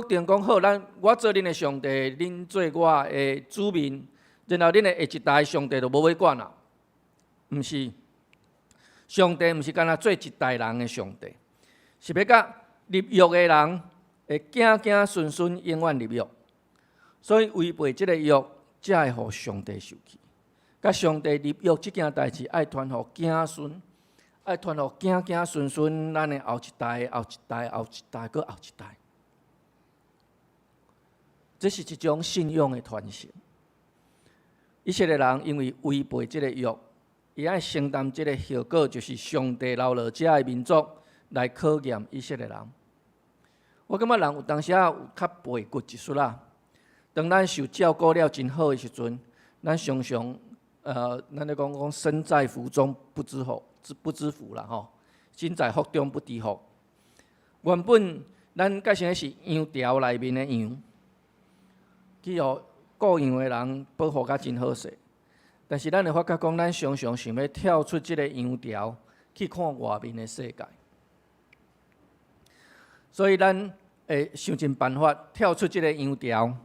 定讲好，我做恁的上帝，恁做我的子民。然后恁的下一代，上帝就无要管啦。毋是，上帝毋是干那做一代人的上帝，是要甲立约的人会子子孙孙永远立约。所以违背即个约，才会互上帝受气。甲上帝立约即件代志，爱传互子孙，爱传互子子孙孙，咱的后一代、后一代、后一代，搁后一代。这是一种信仰的传承。以色列人因为违背这个约，伊爱承担这个后果，就是上帝留落遮的民族来考验以色列人。我感觉人有当时有较背骨一术啦。当咱受照顾了真好的时阵，咱常常咱咧讲身在福中不知福啦吼，身在福中不知福。原本咱改成是羊条内面的羊，去互雇养的人保护甲真好势，但是咱会发觉讲，咱常常想要跳出这个羊条，去看外面的世界。所以咱会想尽办法跳出即个羊条，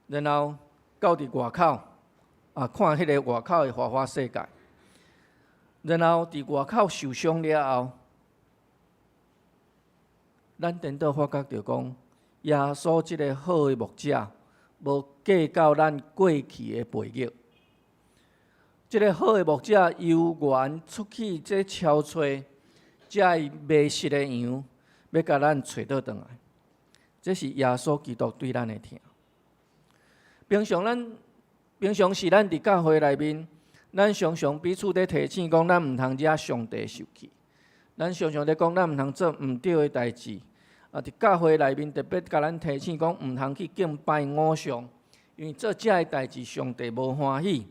然后到伫外口看迄个外口的花花世界，然后伫外口受伤了后，咱颠倒发觉着讲，耶稣即个好的牧者，无计较咱过去的背逆。即个好的牧者由原出去，这超找这迷失的羊，要甲咱找倒转来。这是耶稣基督对咱的疼。平常时咱伫教会内面，咱常常彼此咧提醒讲，咱毋通惹上帝生气。咱常常咧讲，咱毋通做毋对的代志。伫教会内面特别甲咱提醒讲，毋通去敬拜偶像，因为做遮的代志，上帝无欢喜。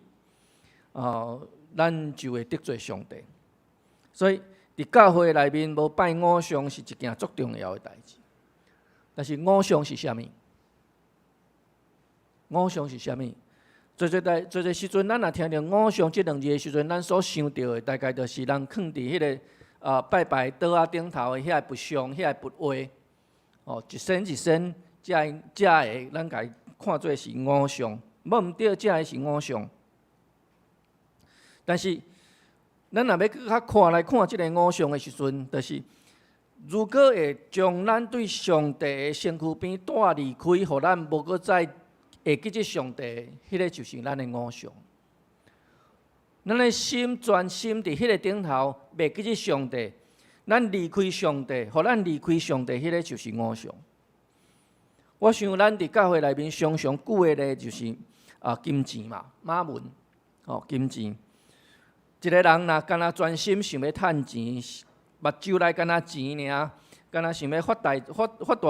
咱就会得罪上帝。所以伫教会内面无拜偶像是一件足重要的代志。但是偶像是啥物？偶像是啥物？做时阵，咱若听到偶像这两字的时阵，咱所想到的大概就是人囥伫迄个拜拜桌仔顶头的遐个佛像、遐个佛画，一身一身，遮个咱家看做是偶像，无毋对，遮个是偶像。但是，咱若要较看来看即个偶像的时阵，就是如果会将咱对上帝的身躯边带离开，互咱无搁再会记即上帝，迄个就是咱的偶像。咱的心专心伫迄个顶头，袂记即上帝，咱离开上帝，互咱离开上帝，迄个就是偶像。我想咱伫教会内面常常举的咧，就是金钱嘛，马文，金钱。一个人若干那专心想要趁钱，目睭内干那钱尔，干那想要发大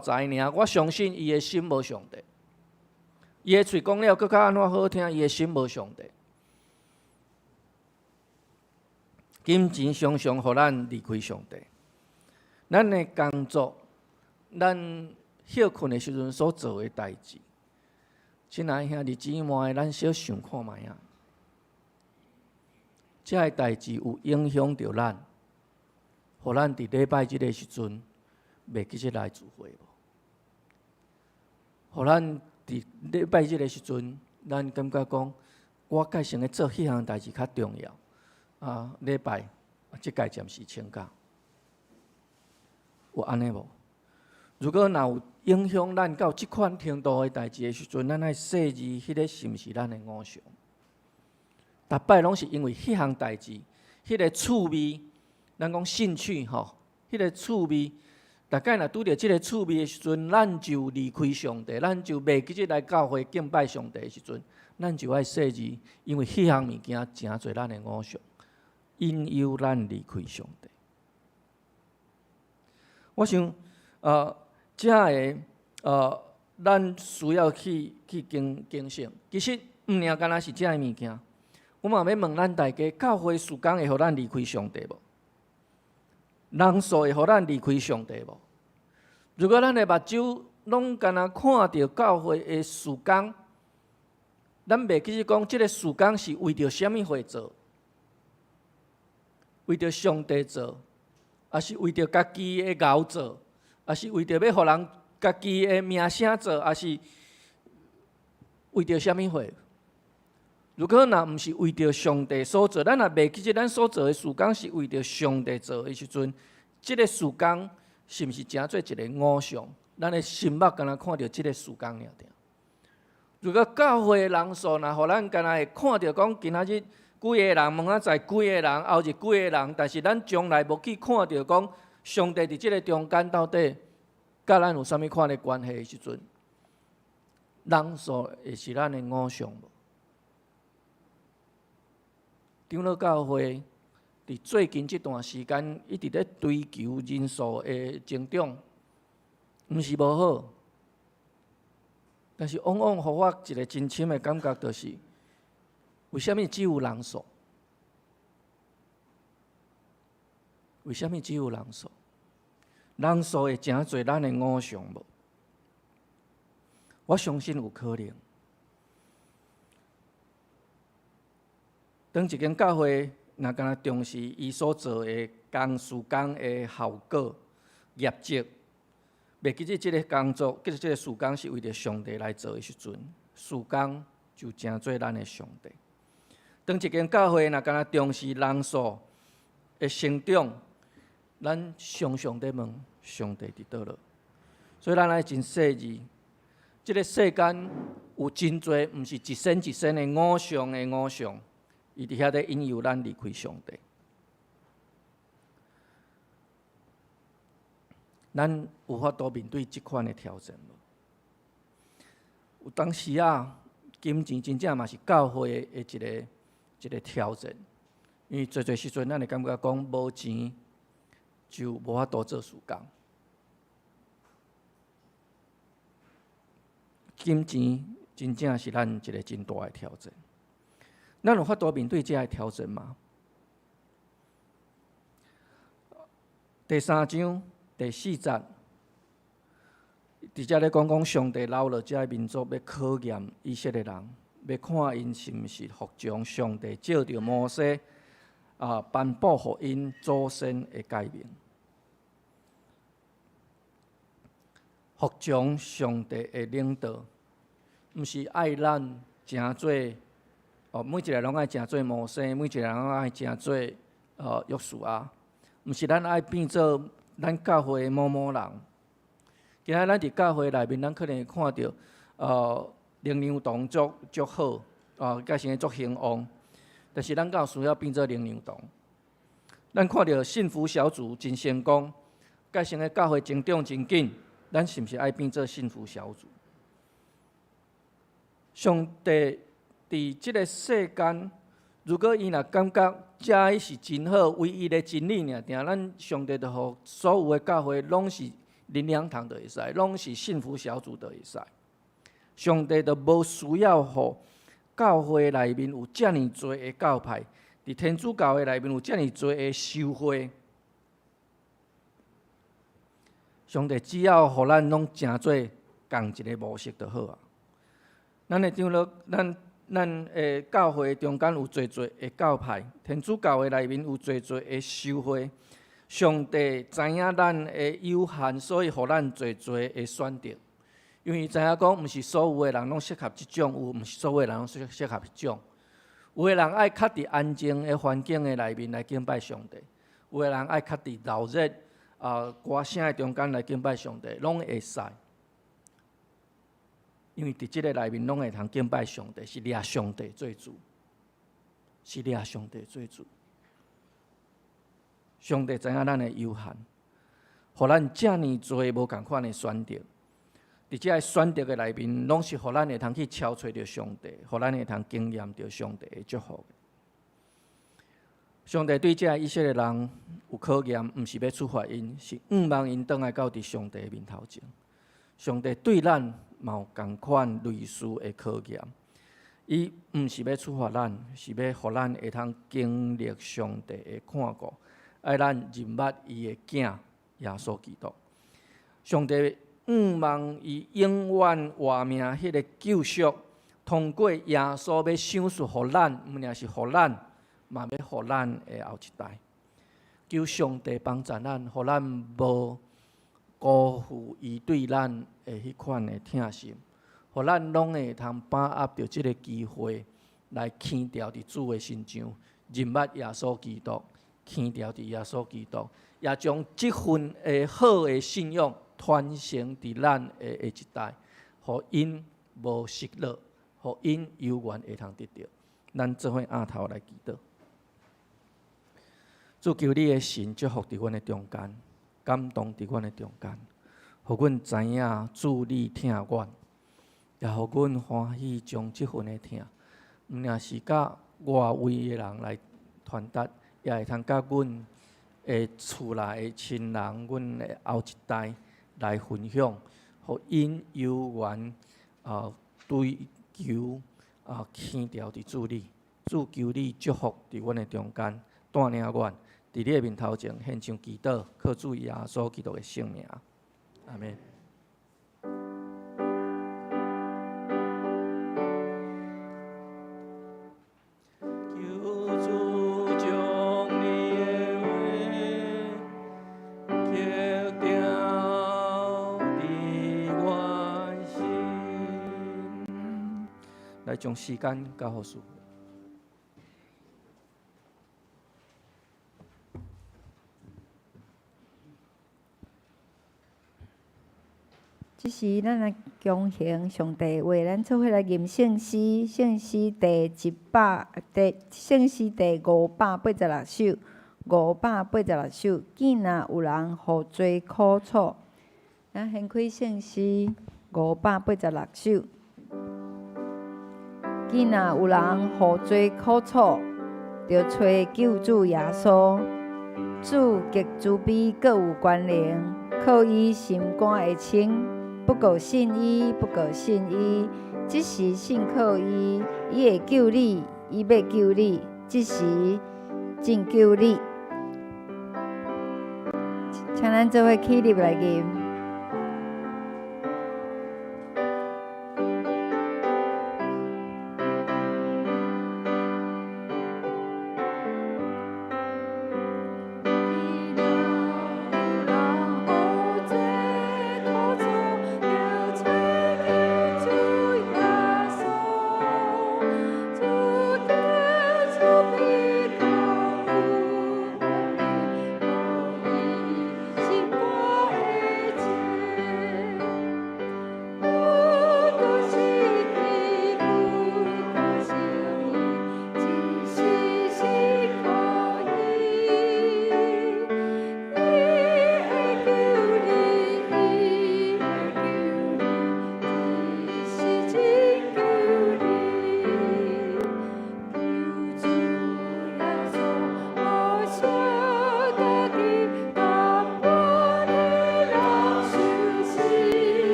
财尔，我相信伊的心无上帝。伊的嘴讲了，搁较安怎好听？伊的心无上帝。金钱常常互咱离开上帝。咱的工作，咱休困的时阵所做的代志，亲爱兄弟姊妹，咱小想看卖啊。这个代志有影响到咱，互咱伫礼拜即个时阵袂记起来聚会无？互咱伫礼拜即个时阵，咱感觉讲，我改成咧做迄项代志较重要。礼拜即届暂时请假，有安尼无？如果若有影响咱到即款程度的代志的时阵，咱爱细字，迄个是毋是咱的偶像？逐摆拢是因为迄项代志，迄个趣味，咱讲兴趣吼，迄个趣味，大概若拄着即个趣味的时阵，咱就离开上帝，咱就袂记得来教会敬拜上帝的时阵，咱就爱细字，因为迄项物件诚侪咱的偶像，引诱咱离开上帝。我想，这个咱需要去警醒。其实毋尔干那是这个物件。我嘛要问咱大家，教会时间会互咱离开上帝无？人数会互咱离开上帝无？如果咱的目睭拢干那看到教会的时间，咱袂记得讲，即个时间是为着啥物会做？为着上帝做，还是为着家己的熬做？还是为着要互人家己的名声做？还是为着啥物会？如果若毋是为着上帝所做，咱若袂记得咱所做的事工是为着上帝做的时阵，即个事工是毋是诚做一个偶像？咱的心目敢若看到即个事工尔。如果教会的人数若互咱敢若会看到讲今仔日几个人，明仔载几个人，后日几个人，但是咱从来无去看到讲上帝伫即个中间到底甲咱有啥物款的关系的时阵，人数会是咱的偶像无？长老教会伫最近这段时间一直咧追求人数的增长，毋是无好，但是往往互我一个真深的感觉，就是为什么只有人数？为什么只有人数？人数会诚侪咱的偶像无？我相信有可能。当一间教会若敢若重视伊所做的工事工的效果、业绩，袂记得即个工作，记得即个事工是为着上帝来做的时阵，事工就成做咱的上帝。当一间教会若敢若重视人数的成长，咱常常在问上帝伫倒落。所以咱爱真细致，即个世间有真侪，毋是一身一身的偶像的偶像，伊伫遐咧引诱咱离开上帝。咱有法度面对即款的挑战无？有当时啊，金钱真正嘛是教会的一个挑战，因为侪时阵咱会感觉讲无钱就无法度做事工。金钱真正是咱一个真大的挑战。咱有法度面对这个挑战吗？第3章第4节，伫遮咧讲上帝留落遮个民族要考验以色列人，要看因是毋是服从上帝照着摩西颁布互因祖先的诫命，服从上帝的领导，毋是爱咱诚做每一个人拢爱诚做摩西，每一个人拢爱诚做约书亚，毋是咱爱变做咱教会的某人。今仔咱伫教会内面，咱可能会看到灵粮堂足好，甲成足兴旺，但是咱敢有需要变做灵粮堂？咱看到幸福小组真成功，甲成个教会成长真紧，咱是毋是爱变做幸福小组？上帝伫即个世间，如果伊若感觉遮是真好，唯一的真理尔定，咱上帝就互所有的教会拢是灵粮堂就会使，拢是幸福小组就会使。上帝就无需要互教会内面有遮尔多的教派，伫天主教会内面有遮尔多的修会。上帝只要互咱拢诚做共一个模式就好啊。咱的长老，咱的教会中间有侪的教派，天主教会内面有侪的修会。上帝知影咱的有限，所以互咱侪的选择。因为知影讲，毋是所有的人拢适合即种，有毋是所有的人拢适合迄种。有的人爱较伫安静的环境的内面来敬拜上帝，有的人爱较伫闹热歌声的中间来敬拜上帝，拢会使。因为伫即个内面拢会通敬拜上帝，是掠上帝做主，是掠上帝做主。上帝知影咱的有限，互咱遮尔多无共款的选择。伫即个选择的内面，拢是互咱会通去超找着上帝，互咱会通经验着上帝的祝福。上帝对这个以色列人有考验，毋是要处罚因，是望因倒来到伫上帝的面头前。上帝对咱嘛有共款类似的考验，伊毋是要处罚咱，是要互咱会通经历上帝的看顾，爱咱认捌伊的囝耶稣基督。上帝望伊永远活命迄个救赎，通过耶稣要赏赐互咱，毋仅是互咱，嘛要互咱的后一代。求上帝帮助咱，互咱无辜负伊对咱的迄款的疼惜，互咱拢会通把握着即个机会，来牵调伫主的身上，认捌耶稣基督，牵调伫耶稣基督，也将即份的好的信仰传承伫咱的下一代，互因无失落，互因永远会通得到。咱做伙仰头来祈祷。主，求你的神祝福伫阮的中间，感动伫阮的中间，互阮知影主你疼阮，也互阮欢喜将即份的疼，毋仅是甲外围的人来传达，也会通甲阮的厝内的亲人、阮的后一代来分享，互因永远追求牵调伫主你。主，求你祝福伫阮的中间，带领阮伫你的面头前献上祈祷，靠主耶稣基督的圣名，阿们。来将时间交互师父。即时咱来恭行上帝话，咱做伙来念圣诗，圣诗第586首，586首。见若有人互罪苦楚，咱掀开圣诗586首。见若有人互罪苦楚，着找救主耶稣。主极慈悲，各有权能，靠伊心肝会清。不过信伊，不过信伊，即时信靠伊，伊会救你，伊要救你，即时真救你。请咱做伙起立来念。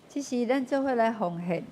即时咱做伙来奉献。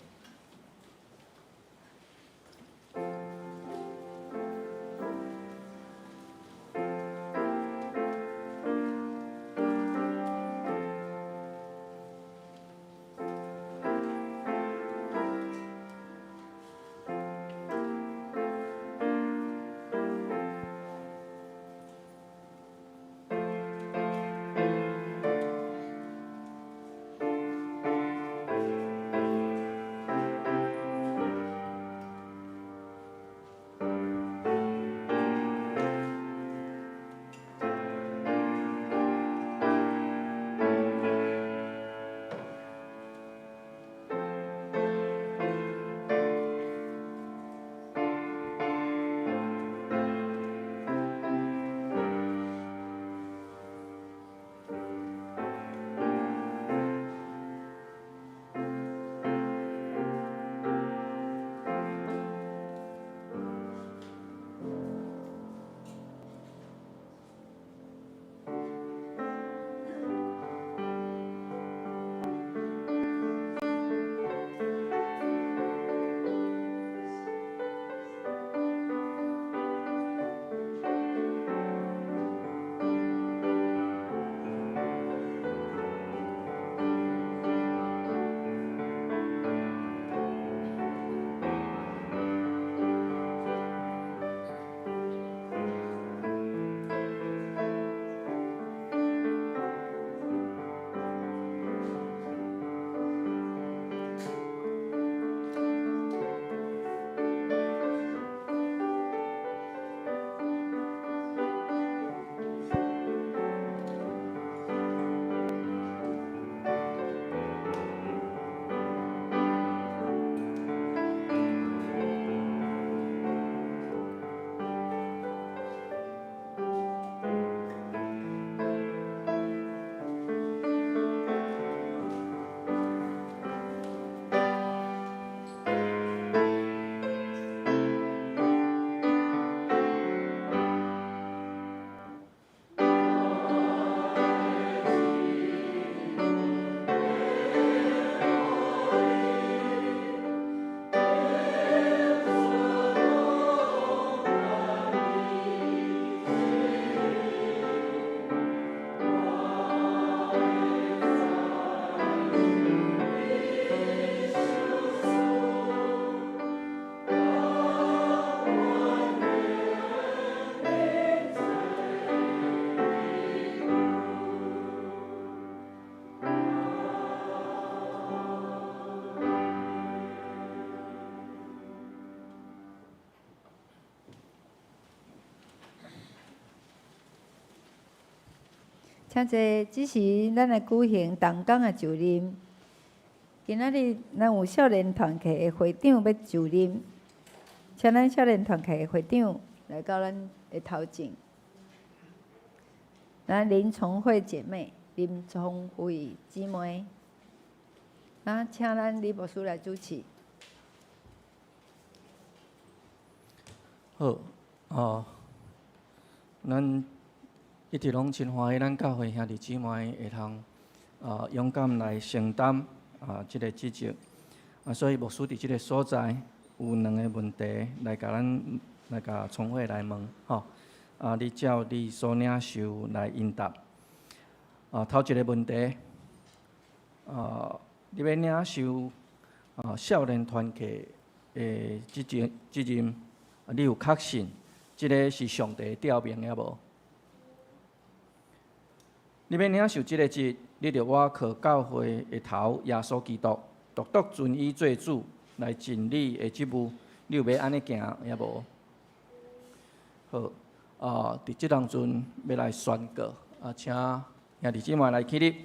请坐，这是咱来举行同工的就任。今仔日咱有少年团契的会长要就任，请咱少年团契的会长来到咱的头前。咱林崇慧姐妹、林崇慧姊妹，那请咱李牧师来主持。好，咱一直拢真欢喜，咱教会兄弟姊妹会通勇敢来承担即个职责。所以牧师伫即个所在有2个问题来甲崇慧来问，你照你所领受来应答。头一个问题，你要领受少年团契的责任，你有确信即个是上帝调命抑无？你要领受即个职，你着我靠教会的头耶稣基督，独独尊伊做主来尽你的职务，你有要安尼行抑无？好，伫即当阵要来宣告，请兄弟姊妹来起立。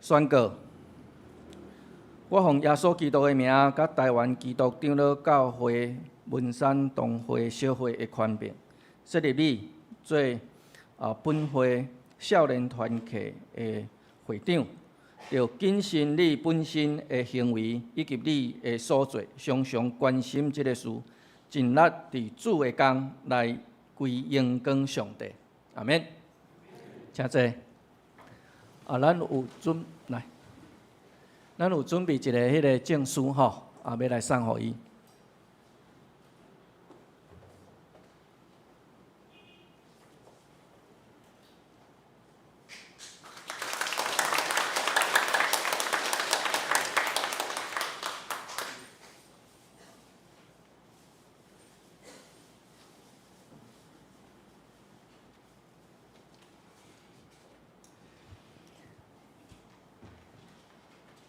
宣告。我奉耶稣基督的名，甲台湾基督长老教会文山同会小会的权柄，设立你做本会少年团契的会长，要谨慎你本身的行为以及你的所做，常常关心这个事，尽力伫主的工来归荣光上帝。阿免，请坐。咱有准来。咱有准备一个迄个证书吼，要来送互伊。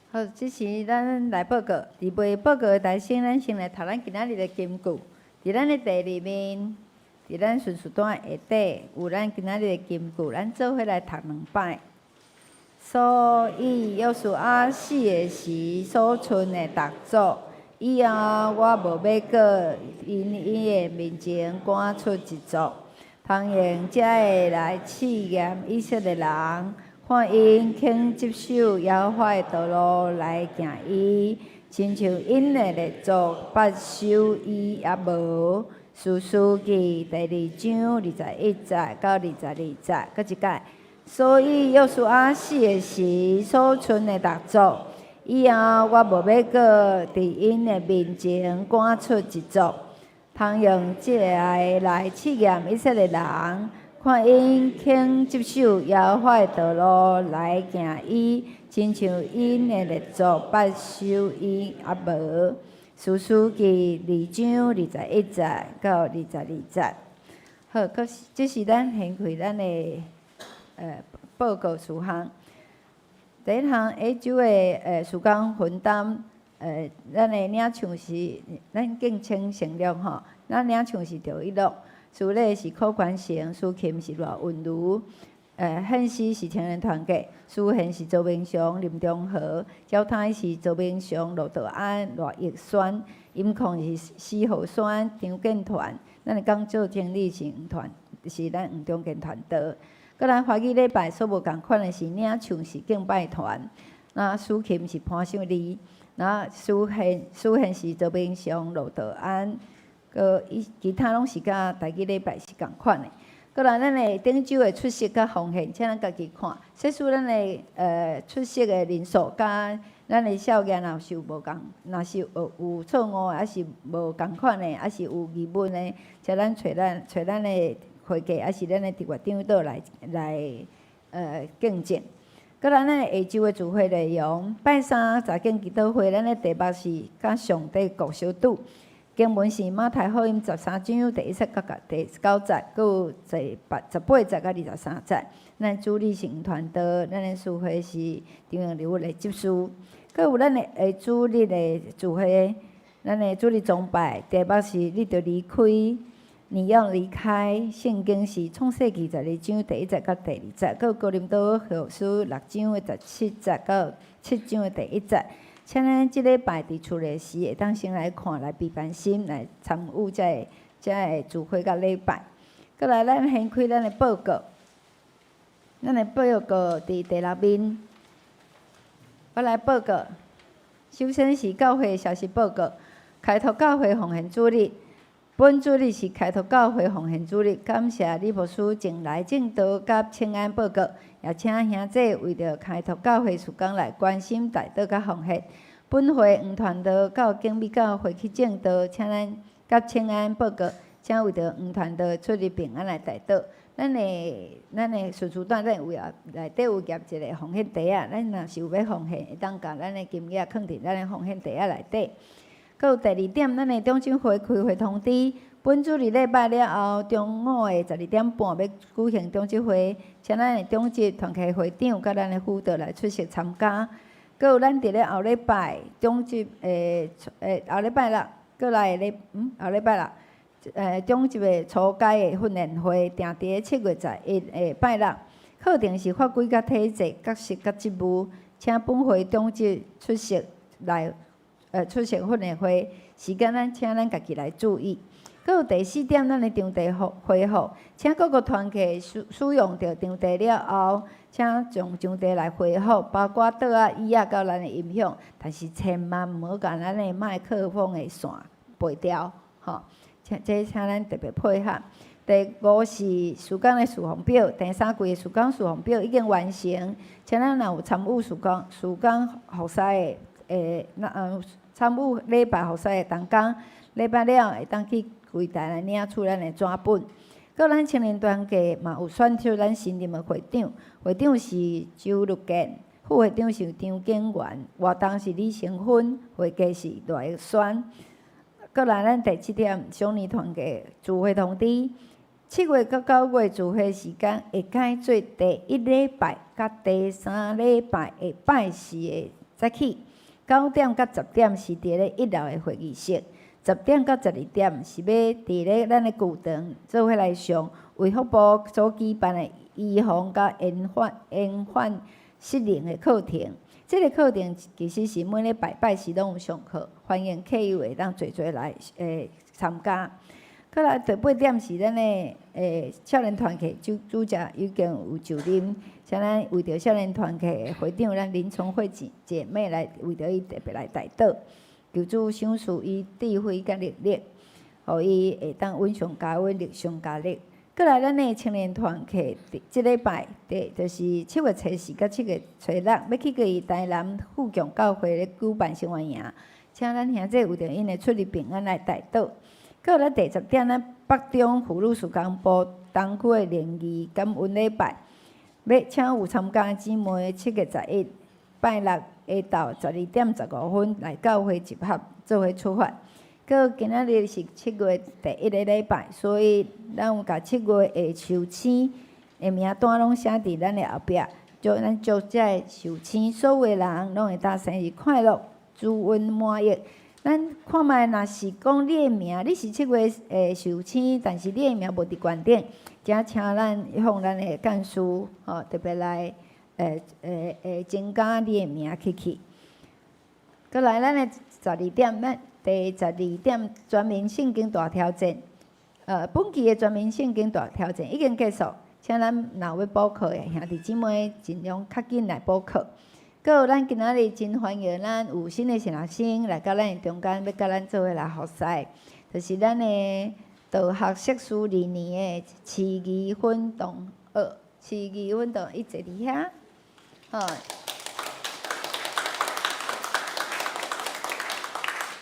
好，这是咱来报告。伫未报告的台先，咱先来读咱今仔日的金句。伫咱的地里面，伫咱顺序单下底有咱今仔日的金句，咱做伙来读2摆。所以约书亚死的时所剩的特作，以后我无要搁因伊的面前赶出一族。同样，才会来试验以色列人。看因肯接受耶和华的道路来行伊，亲像因的列祖捌守伊也无。士师记第2章21节到22节，搁一解。所以约书亚死的时所剩的特作，以后我无要搁伫因的面前赶出一族。同样，即个来试验以色列人。看因肯接受耶和华的道路来行伊，亲像因的列祖捌守伊也无。士师记2章21节到22节。好，这是咱先开咱的报告事项。第一项下周的事工分担，咱的领唱是咱敬称成立吼，咱领唱是赵一乐。主礼是柯冠成，苏琴是罗文如，献诗是青年团契，书献是周明祥、林中和，交台是周明祥、罗德安、罗奕轩，音控是施浩轩、张建团，咱的讲做经理是黄团，是咱黄中建团队。个咱华语礼拜所无共款的是领唱是敬拜团，那苏琴是潘秀丽，那书献是周明祥、罗德安。其他拢是甲台语礼拜是共款的。搁来咱的顶周的出席甲奉献，请咱家己看。说出咱的出席的人数，甲咱的少年若是有无共，若是有错误，还是无共款的，还是有疑问的，请咱找咱的会计，还是咱的直院长倒来见证。搁来咱的下周的聚会内容，拜三查经祈祷会，咱的题目是甲上帝国小组。经文是马太福音13章第17到第19节，佮有18节到23节。咱主理是团队，咱的聚会是中央人物来接书，佮有咱的主日的聚会，咱的主日崇拜题目是你着离开，你要离开。圣经是创世纪12章第1节到第2节，佮哥林多后书6章的17节到7章的第1节。请咱即礼拜伫厝内时，会当先来看，来备办心，来参与这个聚会甲礼拜。佮来，咱掀开咱的报告。咱的报告伫第6面，我来报告。首先是教会的消息报告。开拓教会奉献主日，本主日是开拓教会奉献主日。感谢李牧师前来正道甲请安报告，也请兄弟为着开拓教会事工来关心代祷甲奉献。本会黄传道到景美教会去正道，请咱甲请安报告，请为着黄传道出入平安来代祷。咱的顺序单，咱有内底有夹一个奉献袋仔，咱若是有要奉献，会当甲咱的金额放伫咱的奉献袋仔内底。佮有第2点，咱的中心会开会通知，本主日礼拜了后，中午的12点半要举行中级会，请咱的中级团契会长佮咱的辅导来出席参加。佮有咱伫咧后礼拜中级后礼拜六，佮来后礼拜六，中级的初阶的训练会定伫咧7月11的拜六，课程是法规甲体制、学习甲职务，请本会中级出席来。出席训练会时间，请咱家己来注意。佮有第4点，咱的场地恢复，请各个团契使用着场地了后，请从场地来恢复，包括桌仔、椅仔到咱的音响，但是千万毋好甲咱的麦克风的线背掉，吼。请咱特别配合。第5是事工的事项表，第3季的事工事项表已经完成，请咱若有参与事工服侍的。参与礼拜服侍的同工，礼拜了会当去柜台来领取咱的纸本。佮咱青年团契嘛有选出咱新任的会长，会长是周律健，副会长是张景元，活动是李成芬，会计是赖玉轩。佮来咱第7点，小年团契聚会通知，7月到9月聚会时间会改做第1礼拜甲第3礼拜的拜四的早起。9点到10点是伫咧1楼的会议室，10点到12点是要伫咧咱的旧堂做伙来上卫福部所举办的预防甲延缓失灵的课程。这个课程其实是每礼拜四拢有上课，欢迎客友会当做来参加。佮来第8点是咱的少年团契主席已经有就任，请咱为着少年团契的会长咱林聪慧姐妹来为着伊特别来代祷，求主赏赐伊智慧甲力量，互伊会当稳上加稳，力上加力。佮来咱的青年团契即礼拜就是7月初4到7月初6，要去个台南富强教会咧举办生活营，请咱兄弟为着因的出入平安来代祷。佮咱第10点，咱北中妇女事工部东区的联谊感恩礼拜，要请有参加姊妹7月11拜六下昼12点15分来教会集合，做伙出发。佮今仔日是7月第1个礼拜，所以咱有甲7月的寿星的名单拢写伫咱的后壁，咱祝这寿星所有人拢会当生日快乐，祝运满溢。咱看卖，若是讲你的名，你是7月的寿星，但是你的名无伫悬顶，则请咱向咱的干事特别来增加你的名去。佮来，咱的12点，咱第12点全民圣经大挑战，本期的全民圣经大挑战已经结束，请咱若有要补课的兄弟姊妹尽量较紧来补课。佮有咱今仔日真欢迎咱有新的神学生来到咱的中间，要甲咱做伙来服侍，就是咱的道学硕士2年的市议运动市议运动伊坐伫遐，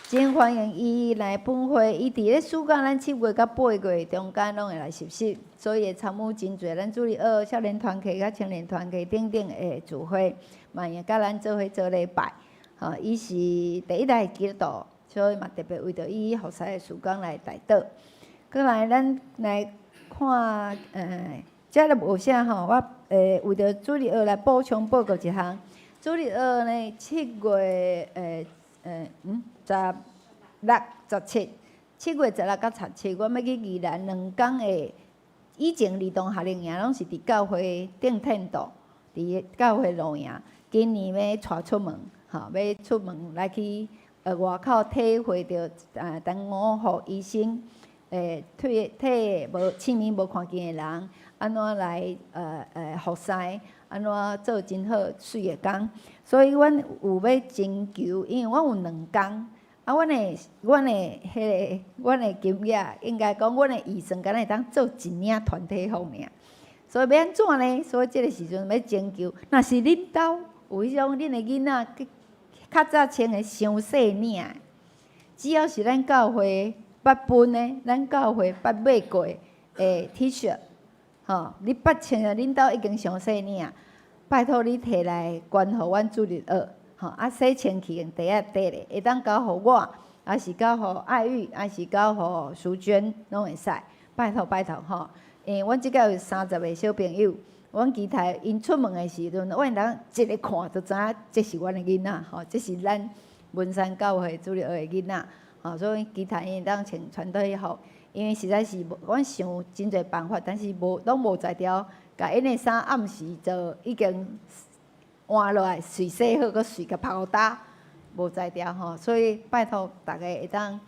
真欢迎伊来本会，伊伫咧暑假咱7月到8月中间拢会来实习，所以会参与真侪咱主日学、少年团契、甲青年团契等等的聚会，嘛会甲咱做伙做礼拜。伊是第1代基督徒，所以嘛特别为着伊服侍的事工来代祷。过来，咱来看遮个无啥吼，我为着主日学来补充报告一项。主日学呢，7月16、17 7月16到17，我要去宜兰2天的。以前儿童夏令营拢是伫教会顶天道，伫教会露营。今年要带出门，要出门来去外口体会着当午互医生体无试面无看见的人，安怎来服侍，安怎做真好水的工。所以阮有要征求，因为阮有2天。阮的经验，应该讲，阮的预算敢若会当做一领团体服尔。所以要安怎呢？所以即个时阵要征求，若是恁兜有迄种恁的囡仔较早穿的伤细领，只要是咱教会捌分的，咱教会捌买过的 T 恤，你捌穿的恁兜已经伤细领，拜托你摕来捐互阮主日学。洗穿去用袋仔袋咧，会当交互我，还是交互爱玉，还是交互淑娟，拢会使。拜托拜托吼，因为阮即个有30个小朋友，阮其他因出门的时阵，阮人一个看就知影，这是阮的囡仔，这是咱文山教会主日学的囡仔，所以其他因当穿传统服，因为实在是阮想真侪办法，但是拢无才调，甲因的衫暗时就已经。换落来，水洗好，搁水甲泡打，无才调吼。所以拜托大家会当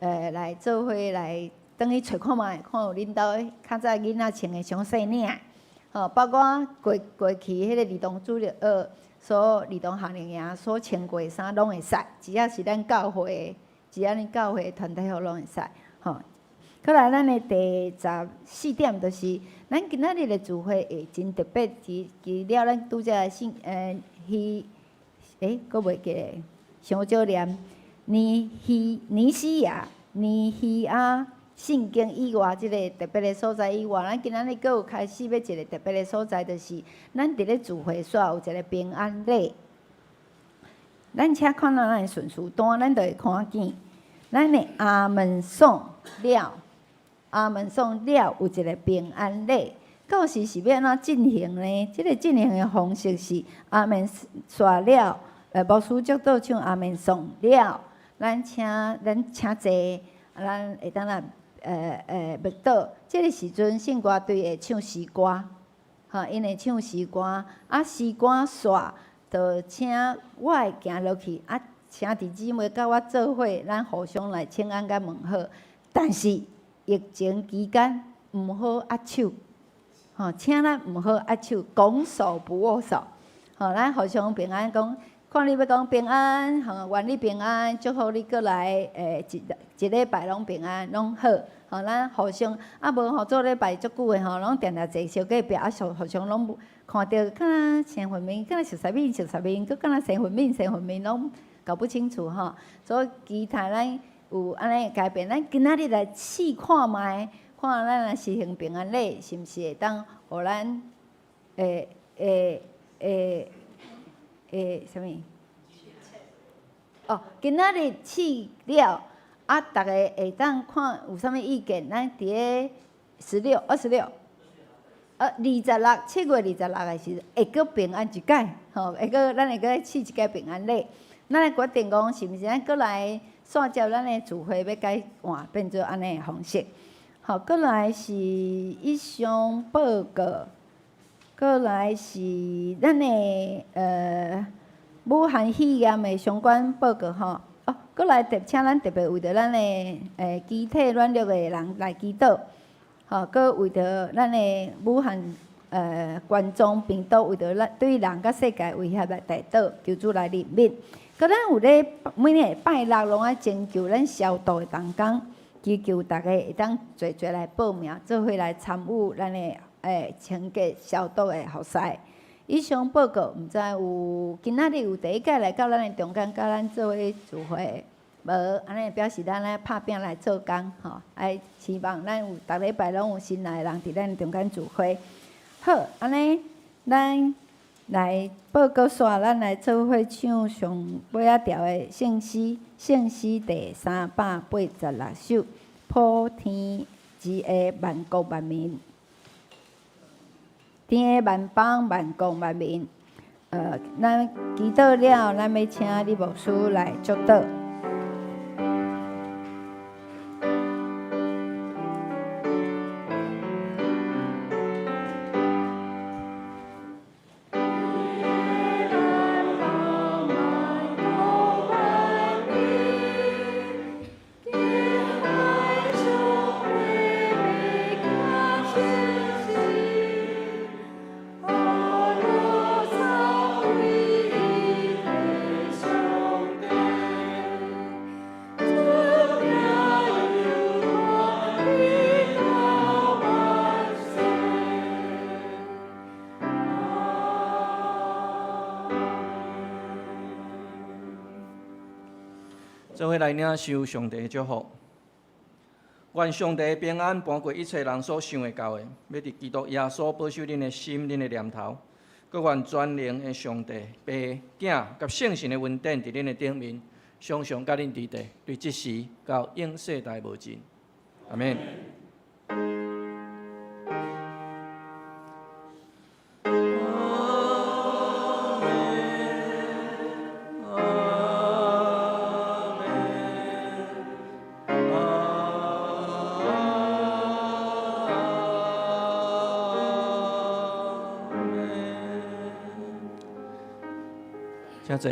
来做伙来，等去找看卖，看有恁兜较早囡仔穿的伤细领，包括过去迄个儿童主日学所儿童夏令营所穿过的衫拢会使，只要是咱教会的，只要恁教会的团体服拢会使，吼。过来，咱的第14点就是，咱今仔日的聚会会真特别，除了咱拄则圣搁袂记咧，伤少念尼西亚圣经以外，即个特别的所在以外，咱今仔日搁有开始要一个特别的所在，就是咱伫咧聚会所有一个平安礼。咱请看咱的顺序单，咱就会看见，咱的阿门颂了。阿门颂了有一个平安礼，到时是要安怎进行呢？即个进行的方式是阿门煞了，牧师祝祷唱阿门颂了，咱请坐，咱会当来默祷。即个时阵圣歌队会唱诗歌，因会唱诗歌，诗歌煞就请我会行落去，请弟姊妹甲我做伙，咱互相来请安甲问好，但是。疫情期间毋好握手，请咱毋好握手，拱手不握手，咱互相平安讲，看你要讲平安，愿你平安，祝福你过来，一礼拜拢平安，拢好，咱互相无做礼拜足久的拢定坐小隔壁，互相拢看到，敢若生分面，敢若熟悉面，佮敢若生分面，拢搞不清楚所以其他咱。有安尼改变，咱今仔日来试看卖，看咱若实行平安礼，是毋是会当互咱啥物？今仔日试了，逐个会当看有啥物意见？咱伫咧16、26、7月26的时阵，会搁平安一届，咱会搁试一届平安礼。咱来决定讲是毋是咱搁来。线照咱的聚会要改换变做安尼的方式，过来是一项报告，过来是咱的武汉肺炎的相关报告过来请咱特别为着咱的机体软弱的人来祈祷，搁为着咱的武汉冠状病毒，为着咱对人甲世界威胁来祈祷，求主来怜悯。搁咱有咧每日拜六拢爱征求咱消毒的同工，祈求大家会当做来报名，做伙来参与咱的清洁消毒的服侍。以上报告，毋知有今仔日有第一届来到咱的中间，甲咱做伙聚会，无安尼表示咱咧拍拼来做工希望咱有逐礼拜拢有新来的人伫咱的中间聚会。好，安尼咱。来报告煞，咱来做伙唱上尾仔条的圣诗第386首，普天之下万国万民，天下万邦万国万民。咱祈祷了，咱要请李牧师来祝祷。做伙来领受上帝的祝福。愿上帝的平安搬过一切人所想会到的，要伫基督耶稣保守恁的心、恁的念头。各愿全能的上帝、爸、囝甲圣神的恩典伫恁的顶面，常常甲恁伫地，对即时到永世代无尽。阿免。请坐。